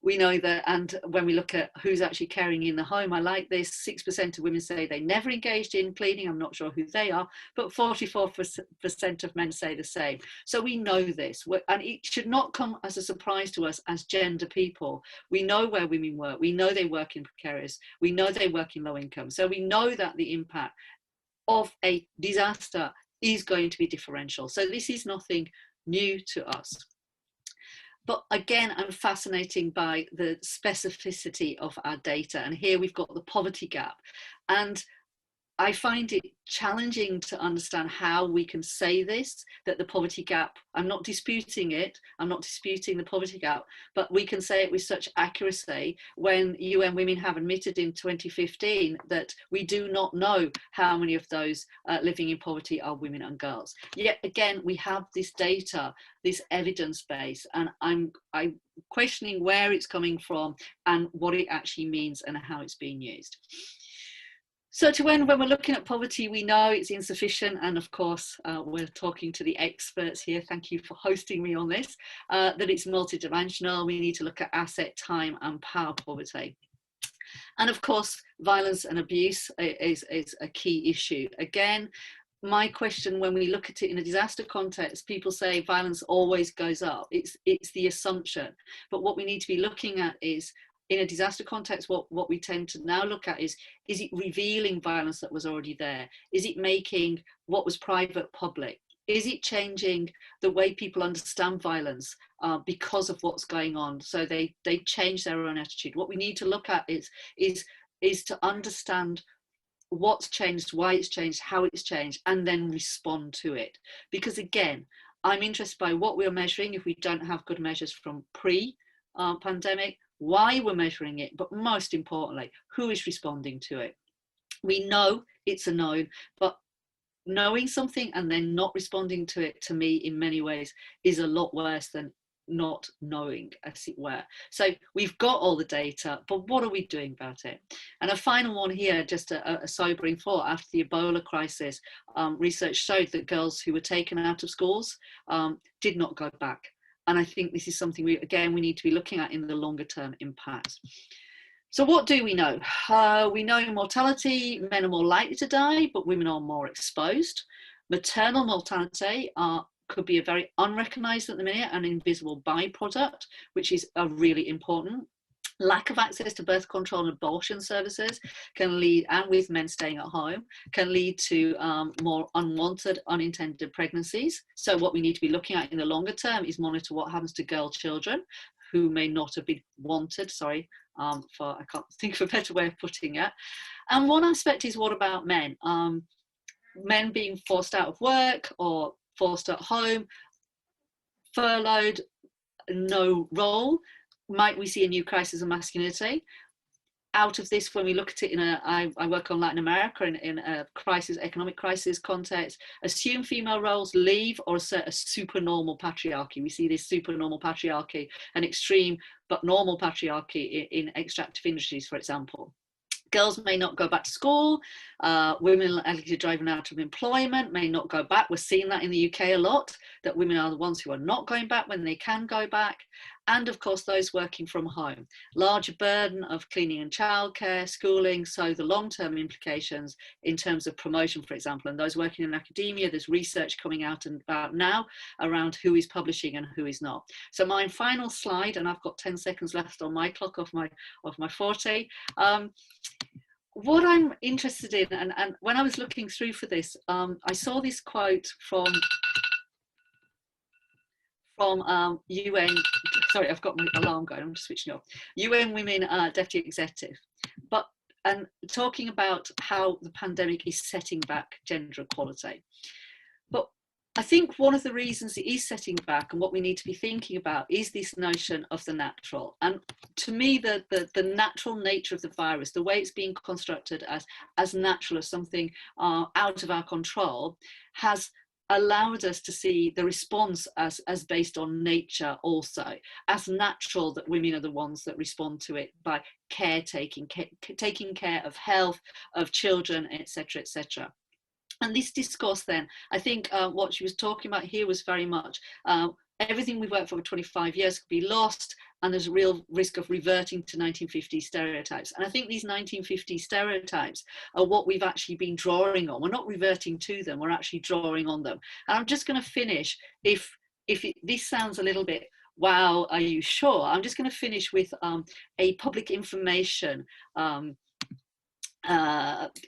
We know that, and when we look at who's actually caring in the home, I like this, 6% of women say they never engaged in cleaning, I'm not sure who they are, but 44% of men say the same. So we know this, and it should not come as a surprise to us as gender people. We know where women work, we know they work in precarious, we know they work in low income, so we know that the impact of a disaster is going to be differential. So this is nothing new to us. But again, I'm fascinated by the specificity of our data. And here we've got the poverty gap. And I find it challenging to understand how we can say this, that the poverty gap, I'm not disputing it, I'm not disputing the poverty gap, but we can say it with such accuracy when UN Women have admitted in 2015 that we do not know how many of those living in poverty are women and girls. Yet again, we have this data, this evidence base, and I'm questioning where it's coming from and what it actually means and how it's being used. So to end, when we're looking at poverty, we know it's insufficient. And of course, we're talking to the experts here. Thank you for hosting me on this, that it's multidimensional. We need to look at asset, time and power poverty. And of course, violence and abuse is a key issue. Again, my question, when we look at it in a disaster context, people say violence always goes up. It's the assumption. But what we need to be looking at is, in a disaster context, what we tend to now look at is it revealing violence that was already there? Is it making what was private public? Is it changing the way people understand violence because of what's going on? So they change their own attitude. What we need to look at is to understand what's changed, why it's changed, how it's changed, and then respond to it. Because again, I'm interested by what we're measuring if we don't have good measures from pre-pandemic, why we're measuring it, but most importantly, who is responding to it. We know it's a known, but knowing something and then not responding to it, to me, in many ways, is a lot worse than not knowing, as it were. So we've got all the data, but what are we doing about it? And a final one here, just a sobering thought. After the Ebola crisis, research showed that girls who were taken out of schools did not go back. And I think this is something we need to be looking at in the longer term impact. So what do we know? We know in mortality, men are more likely to die, but women are more exposed. Maternal mortality could be a very unrecognised at the minute and invisible byproduct, which is really important. Lack of access to birth control and abortion services can lead, and with men staying at home, can lead to more unwanted, unintended pregnancies. So what we need to be looking at in the longer term is monitor what happens to girl children who may not have been wanted, I can't think of a better way of putting it. And one aspect is, what about men? Men being forced out of work or forced at home, furloughed, no role. Might we see a new crisis of masculinity? out of this, when we look at it I work on Latin America in a crisis, economic crisis context, assume female roles leave or assert a supernormal patriarchy. We see this supernormal patriarchy, an extreme but normal patriarchy in extractive industries, for example. Girls may not go back to school, women likely driving out of employment may not go back. We're seeing that in the UK a lot, that women are the ones who are not going back when they can go back. And of course, those working from home. Larger burden of cleaning and childcare, schooling, so the long-term implications in terms of promotion, for example, and those working in academia, there's research coming out and about now around who is publishing and who is not. So my final slide, and I've got 10 seconds left on my clock of my 40. What I'm interested in, and when I was looking through for this, I saw this quote from UN, sorry, I've got my alarm going, I'm just switching off, UN Women Deputy Executive, and talking about how the pandemic is setting back gender equality. But I think one of the reasons it is setting back, and what we need to be thinking about, is this notion of the natural. And to me, the natural nature of the virus, the way it's being constructed as natural, as something out of our control, has allowed us to see the response as based on nature also, as natural, that women are the ones that respond to it by caretaking, taking care of health, of children, etc., etc. And this discourse then, I think what she was talking about here was very much everything we've worked for 25 years could be lost, and there's a real risk of reverting to 1950s stereotypes. And I think these 1950s stereotypes are what we've actually been drawing on. We're not reverting to them, we're actually drawing on them. And I'm just going to finish, if this sounds a little bit, wow, are you sure? I'm just going to finish with a public information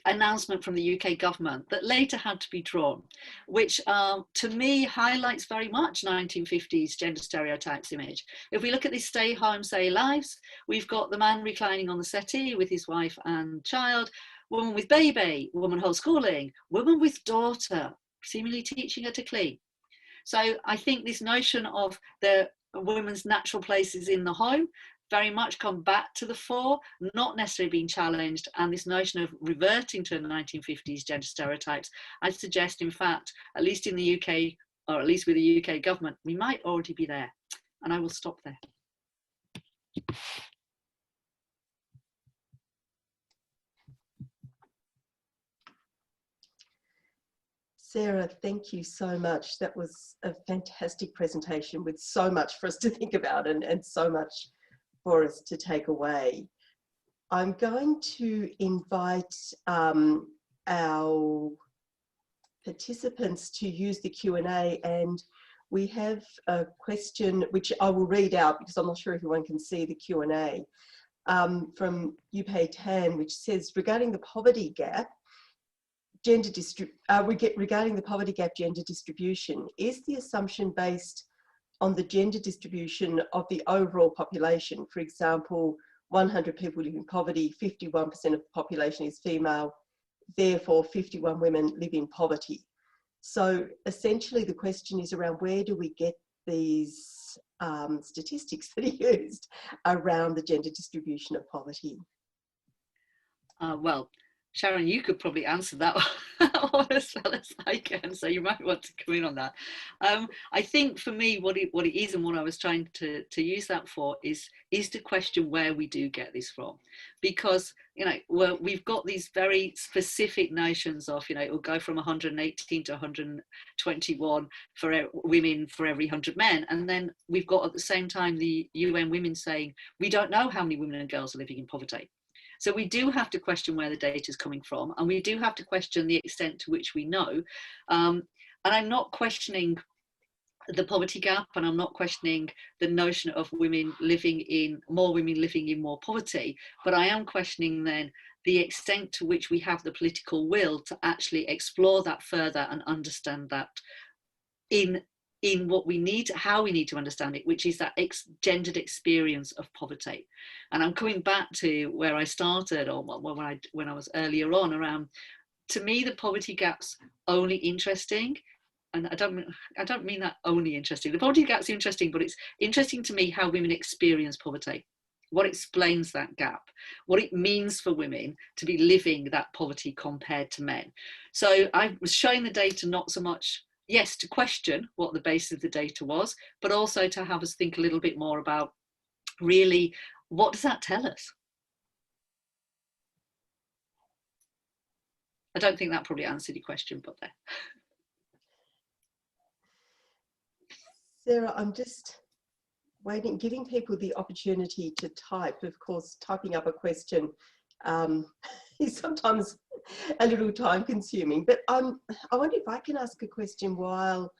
announcement from the UK government that later had to be drawn, which to me highlights very much 1950s gender stereotypes image. If we look at this stay home, say lives, we've got the man reclining on the settee with his wife and child, woman with baby, woman homeschooling, woman with daughter, seemingly teaching her to clean. So I think this notion of the women's natural places in the home very much come back to the fore, not necessarily being challenged, and this notion of reverting to the 1950s gender stereotypes, I suggest, in fact, at least in the UK, or at least with the UK government, we might already be there. And I will stop there. Sarah, thank you so much. That was a fantastic presentation with so much for us to think about and so much for us to take away. I'm going to invite our participants to use the Q&A, and we have a question which I will read out because I'm not sure everyone can see the Q&A from Yupei Tan, which says, regarding the poverty gap, gender distribution, is the assumption based on the gender distribution of the overall population? For example, 100 people live in poverty, 51% of the population is female, therefore 51 women live in poverty. So essentially the question is around where do we get these statistics that are used around the gender distribution of poverty? Well, Sharon, you could probably answer that one as well as I can, so you might want to come in on that. I think for me, what it is, and what I was trying to use that for is to question where we do get this from, because we've got these very specific notions of it will go from 118 to 121 for women for every 100 men, and then we've got at the same time the UN Women saying we don't know how many women and girls are living in poverty. So we do have to question where the data is coming from, and we do have to question the extent to which we know. And I'm not questioning the poverty gap, and I'm not questioning the notion of more women living in more poverty, but I am questioning then the extent to which we have the political will to actually explore that further and understand that in what we need, how we need to understand it, which is that gendered experience of poverty. And I'm coming back to where I started, or when I was earlier on, around, to me, the poverty gap's only interesting, and I don't mean that only interesting. The poverty gap's interesting, but it's interesting to me how women experience poverty. what explains that gap, what it means for women to be living that poverty compared to men. So I was showing the data not so much, yes, to question what the basis of the data was, but also to have us think a little bit more about really, what does that tell us? I don't think that probably answered your question, but there. Sarah, I'm just waiting, giving people the opportunity to type. Of course, typing up a question is sometimes a little time consuming, but I wonder if I can ask a question while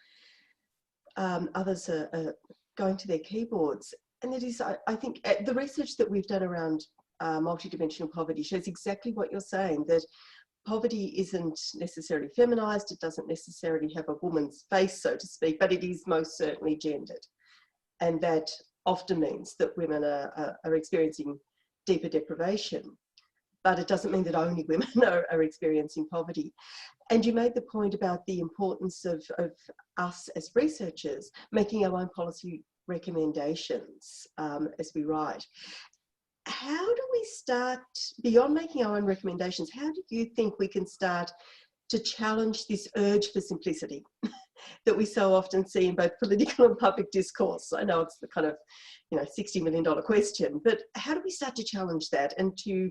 others are going to their keyboards. And that is, I think the research that we've done around multidimensional poverty shows exactly what you're saying, that poverty isn't necessarily feminized, it doesn't necessarily have a woman's face, so to speak, but it is most certainly gendered. And that often means that women are experiencing deeper deprivation, but it doesn't mean that only women are experiencing poverty. And you made the point about the importance of us as researchers making our own policy recommendations as we write. How do we start, beyond making our own recommendations, how do you think we can start to challenge this urge for simplicity that we so often see in both political and public discourse? I know it's the kind of, $60 million question, but how do we start to challenge that and to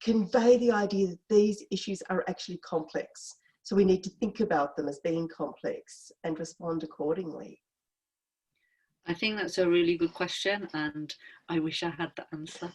convey the idea that these issues are actually complex? So we need to think about them as being complex and respond accordingly. I think that's a really good question, and I wish I had the answer.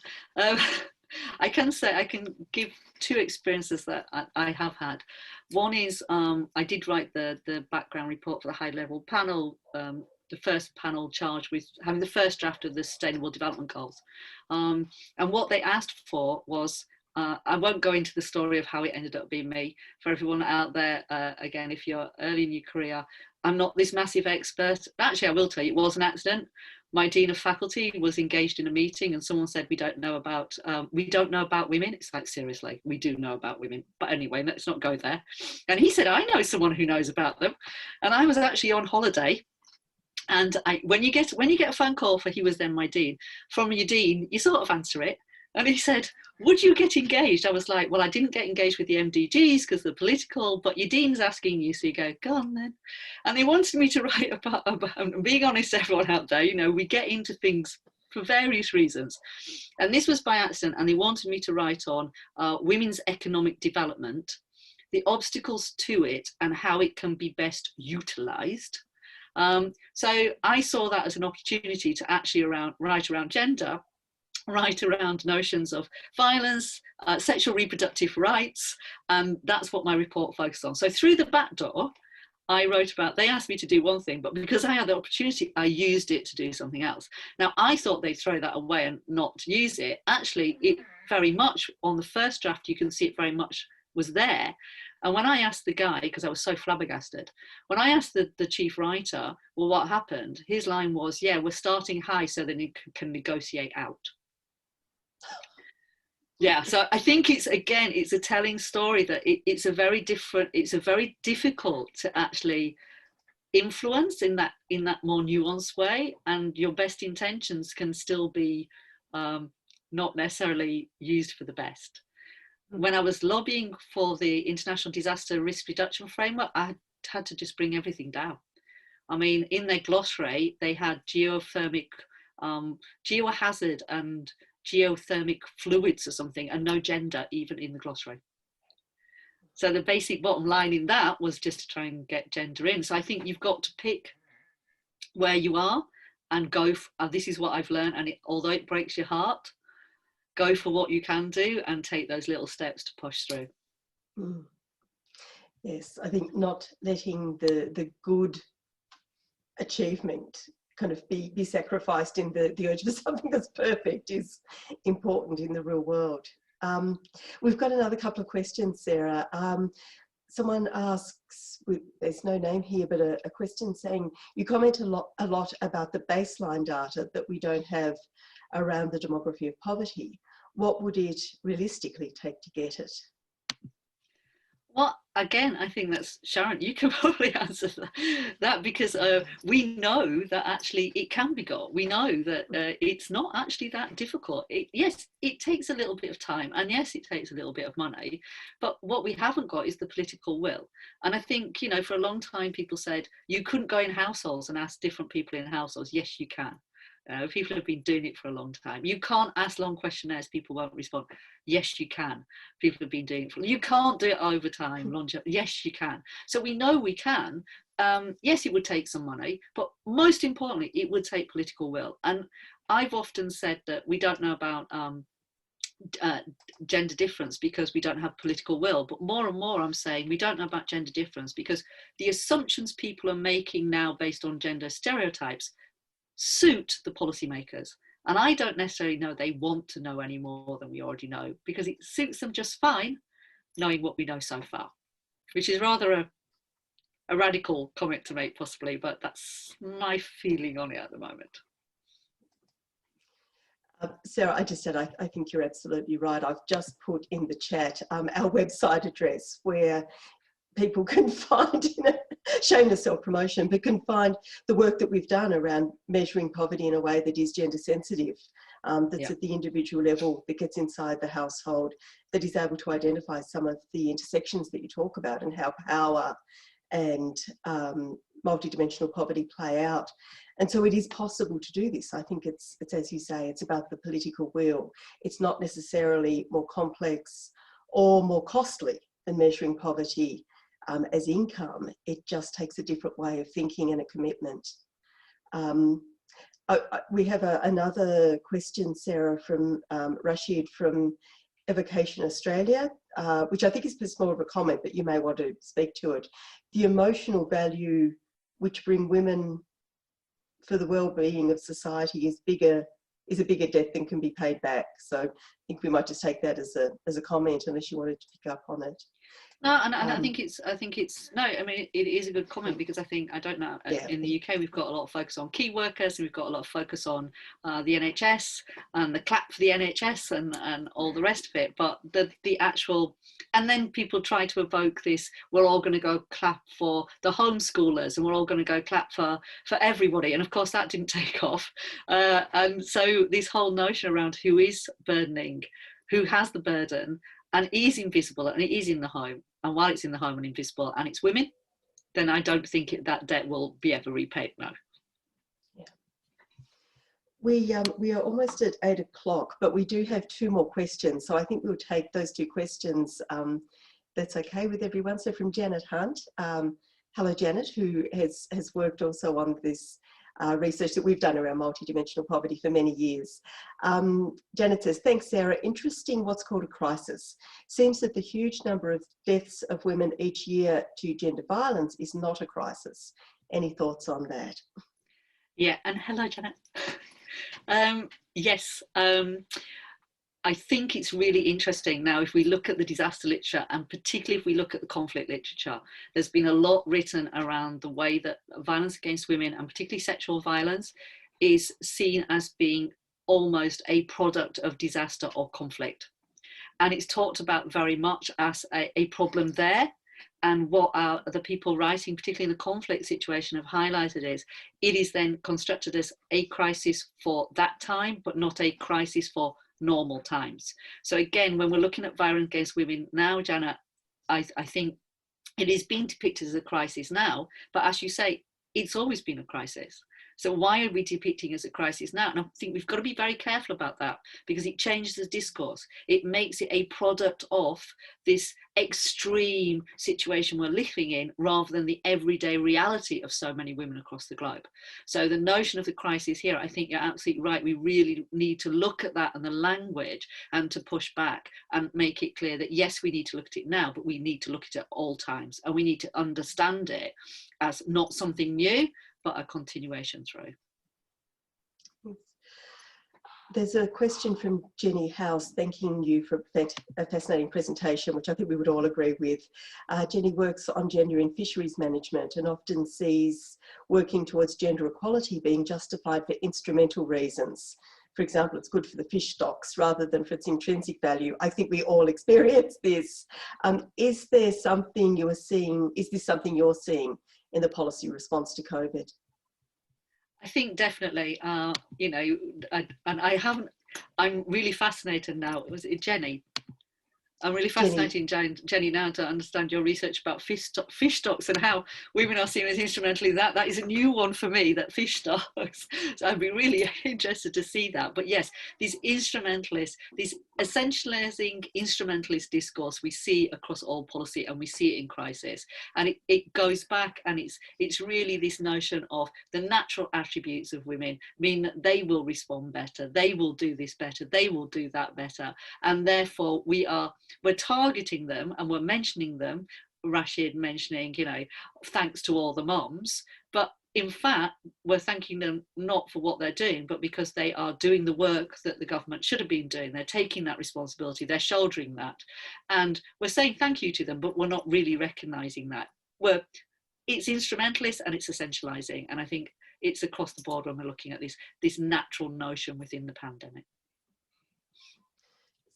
I can give two experiences that I have had. One is I did write the background report for the high level panel, the first panel charged with having the first draft of the Sustainable Development Goals. And what they asked for was, I won't go into the story of how it ended up being me. For everyone out there, again, if you're early in your career, I'm not this massive expert. Actually, I will tell you, it was an accident. My dean of faculty was engaged in a meeting and someone said, we don't know about women. It's like, seriously, we do know about women. But anyway, let's not go there. And he said, I know someone who knows about them. And I was actually on holiday. And when you get a phone call, for he was then my dean, from your dean, you sort of answer it. And he said, would you get engaged? I was like, well, I didn't get engaged with the MDGs because they're political, but your dean's asking you, so you go, go on then. And they wanted me to write about being honest, everyone out there, we get into things for various reasons. And this was by accident, and they wanted me to write on women's economic development, the obstacles to it, and how it can be best utilised. So I saw that as an opportunity to actually write around gender, write around notions of violence, sexual reproductive rights, and that's what my report focused on. So through the back door, I wrote about, they asked me to do one thing, but because I had the opportunity, I used it to do something else. Now, I thought they'd throw that away and not use it. Actually, it very much, on the first draft, you can see it very much was there. And when I asked the guy, because I was so flabbergasted, when I asked the chief writer, well, what happened? His line was, yeah, we're starting high so that it can negotiate out. Yeah, so I think it's a telling story that it's a very difficult to actually influence in that more nuanced way, and your best intentions can still be not necessarily used for the best. When I was lobbying for the International Disaster Risk Reduction Framework, I had to just bring everything down. I mean, in their glossary, they had geothermic, geohazard and geothermic fluids or something, and no gender even in the glossary. So the basic bottom line in that was just to try and get gender in. So I think you've got to pick where you are and go this is what I've learned, and although it breaks your heart, go for what you can do and take those little steps to push through. Yes, I think not letting the good achievement kind of be sacrificed in the urge for something that's perfect is important in the real world. We've got another couple of questions, Sarah. Someone asks, there's no name here, but a question saying, you comment a lot about the baseline data that we don't have around the demography of poverty. What would it realistically take to get it? Well, again, I think that's Sharon, you can probably answer that because we know that actually it can be got. We know that it's not actually that difficult. Yes, it takes a little bit of time, and yes, it takes a little bit of money, but what we haven't got is the political will. And I think, you know, for a long time people said you couldn't go in households and ask different people in households. Yes, you can. People have been doing it for a long time. You can't ask long questionnaires, people won't respond. Yes, you can. People have been doing it you can't do it over time. Yes, you can. So we know we can. Yes, it would take some money, but most importantly, it would take political will. And I've often said that we don't know about gender difference because we don't have political will, but more and more I'm saying we don't know about gender difference because the assumptions people are making now based on gender stereotypes suit the policymakers. And I don't necessarily know they want to know any more than we already know, because it suits them just fine knowing what we know so far, which is rather a radical comment to make possibly, but that's my feeling on it at the moment. Sarah, I just said, I think you're absolutely right. I've just put in the chat our website address where people can find, you know, shameless self-promotion, but can find the work that we've done around measuring poverty in a way that is gender sensitive, that's at the individual level, that gets inside the household, that is able to identify some of the intersections that you talk about and how power and multidimensional poverty play out. And so it is possible to do this. I think it's as you say, it's about the political will. It's not necessarily more complex or more costly than measuring poverty as income. It just takes a different way of thinking and a commitment. We have another question, Sarah, from Rashid from Evocation Australia, which I think is more of a comment, but you may want to speak to it. The emotional value which bring women for the well-being of society is a bigger debt than can be paid back. So I think we might just take that as a comment, unless you wanted to pick up on it. No, and I think it's no, I mean, it is a good comment, because I think, I don't know, in the UK we've got a lot of focus on key workers, and we've got a lot of focus on the NHS and the clap for the NHS and all the rest of it, but the actual, and then people try to evoke this, we're all going to go clap for the homeschoolers and we're all going to go clap for everybody, and of course that didn't take off, and so this whole notion around who is burdening, who has the burden, and it is invisible, and it is in the home, and while it's in the home and invisible, and it's women, then I don't think that debt will be ever repaid, no. Yeah. We are almost at 8 o'clock, but we do have 2 more questions, so I think we'll take those 2 questions. That's okay with everyone. So from Janet Hunt, hello Janet, who has worked also on this research that we've done around multidimensional poverty for many years. Janet says, thanks Sarah, interesting what's called a crisis. Seems that the huge number of deaths of women each year to gender violence is not a crisis. Any thoughts on that? Yeah, and hello Janet. Yes, I think it's really interesting now, if we look at the disaster literature, and particularly if we look at the conflict literature, there's been a lot written around the way that violence against women, and particularly sexual violence, is seen as being almost a product of disaster or conflict. And it's talked about very much as a problem there. And what the people writing, particularly in the conflict situation, have highlighted is, it is then constructed as a crisis for that time, but not a crisis for normal times. So again, when we're looking at violence against women now, Janet, I think it is being depicted as a crisis now, but as you say, it's always been a crisis. So why are we depicting it as a crisis now? And I think we've got to be very careful about that, because it changes the discourse. It makes it a product of this extreme situation we're living in, rather than the everyday reality of so many women across the globe. So the notion of the crisis here, I think you're absolutely right. We really need to look at that and the language, and to push back and make it clear that yes, we need to look at it now, but we need to look at it at all times, and we need to understand it as not something new, but a continuation through. There's a question from Jenny House, thanking you for a fascinating presentation, which I think we would all agree with. Jenny works on gender in fisheries management, and often sees working towards gender equality being justified for instrumental reasons. for example, it's good for the fish stocks rather than for its intrinsic value. I think we all experience this. Is there something you are seeing, is this something you're seeing in the policy response to COVID? I think definitely, you know, I'm really fascinated now. Was it Jenny? I'm really fascinated, Jenny, now to understand your research about fish stocks and how women are seen as instrumental in that. That is a new one for me, that fish stocks. So I'd be really interested to see that. But yes, these instrumentalists, these essentializing instrumentalist discourse we see across all policy, and we see it in crisis. And it goes back, and it's really this notion of the natural attributes of women mean that they will respond better, they will do this better, they will do that better. And therefore we're targeting them and we're mentioning them. Rashid mentioning, you know, thanks to all the moms, but in fact we're thanking them not for what they're doing, but because they are doing the work that the government should have been doing. They're taking that responsibility, they're shouldering that, and we're saying thank you to them, but we're not really recognizing that. It's instrumentalist and it's essentializing, and I think it's across the board when we're looking at this natural notion within the pandemic.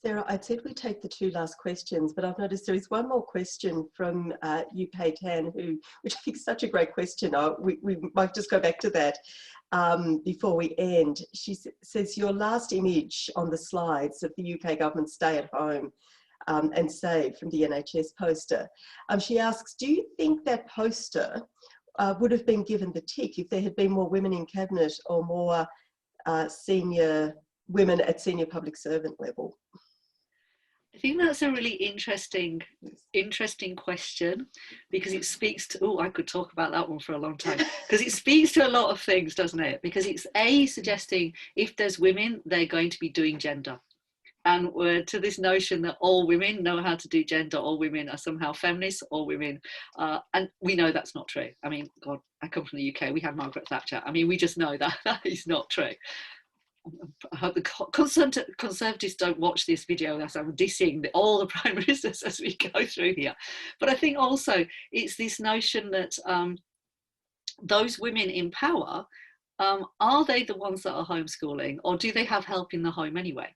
Sarah, I said we take the two last questions, but I've noticed there is one more question from UK Tan, which I think is such a great question. We might just go back to that before we end. She says, your last image on the slides of the UK government stay at home and save from the NHS poster. She asks, do you think that poster would have been given the tick if there had been more women in cabinet or more senior women at senior public servant level? I think that's a really interesting question, because it speaks to, I could talk about that one for a long time, because it speaks to a lot of things, doesn't it? Because it's suggesting if there's women, they're going to be doing gender. And we're to this notion that all women know how to do gender, all women are somehow feminists, all women, and we know that's not true. I mean, God, I come from the UK, we had Margaret Thatcher. I mean, we just know that is not true. I hope the Conservatives don't watch this video as I'm dissing all the Prime Ministers as we go through here. But I think also it's this notion that those women in power, are they the ones that are homeschooling, or do they have help in the home anyway?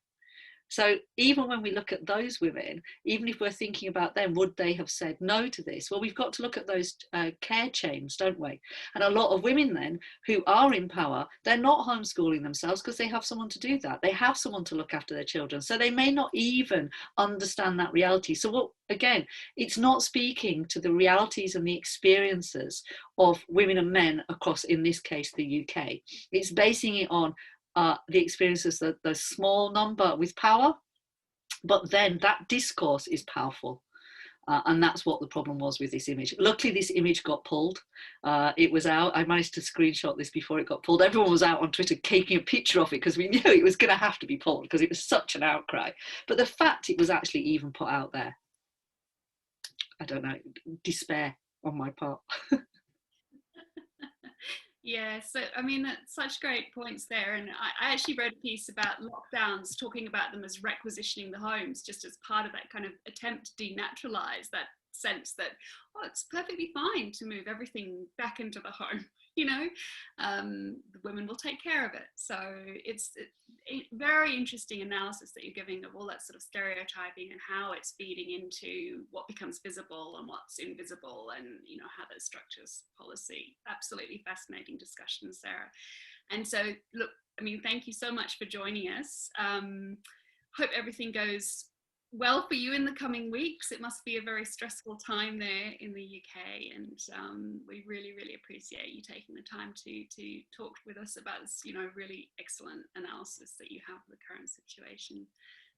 So even when we look at those women, even if we're thinking about them, would they have said no to this? Well, we've got to look at those care chains, don't we? And a lot of women then who are in power, they're not homeschooling themselves because they have someone to do that. They have someone to look after their children. So they may not even understand that reality. So again, it's not speaking to the realities and the experiences of women and men across, in this case, the UK. It's basing it on the experiences that the small number with power, but then that discourse is powerful. And that's what the problem was with this image. Luckily, this image got pulled. It was out. I managed to screenshot this before it got pulled. Everyone was out on Twitter taking a picture of it because we knew it was going to have to be pulled because it was such an outcry. But the fact it was actually even put out there, I don't know, despair on my part. Yeah, so I mean, that's such great points there. And I actually wrote a piece about lockdowns, talking about them as requisitioning the homes, just as part of that kind of attempt to denaturalize that sense that, oh, it's perfectly fine to move everything back into the home, you know, the women will take care of it. So it's a very interesting analysis that you're giving of all that sort of stereotyping and how it's feeding into what becomes visible and what's invisible, and, you know, how that structures policy. Absolutely fascinating discussion, Sarah. And so, look, I mean, thank you so much for joining us. Hope everything goes well for you in the coming weeks. It must be a very stressful time there in the UK, and we really, really appreciate you taking the time to talk with us about this, you know, really excellent analysis that you have of the current situation.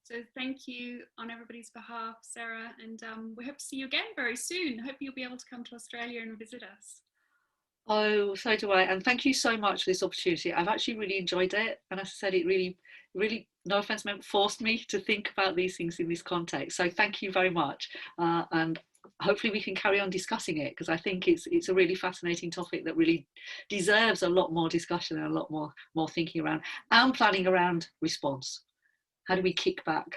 So thank you on everybody's behalf, Sarah, and we hope to see you again very soon. Hope you'll be able to come to Australia and visit us. Oh, so do I. And thank you so much for this opportunity. I've actually really enjoyed it. And as I said, it really, no offense meant, forced me to think about these things in this context. So thank you very much. And hopefully we can carry on discussing it, because I think it's a really fascinating topic that really deserves a lot more discussion and a lot more thinking around and planning around response. How do we kick back?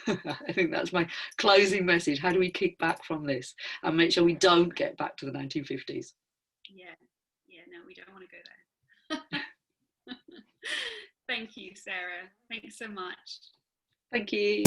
I think that's my closing message. How do we kick back from this and make sure we don't get back to the 1950s? Yeah, no, we don't want to go there. Thank Thank you, Sarah. Thanks so much. Thank you.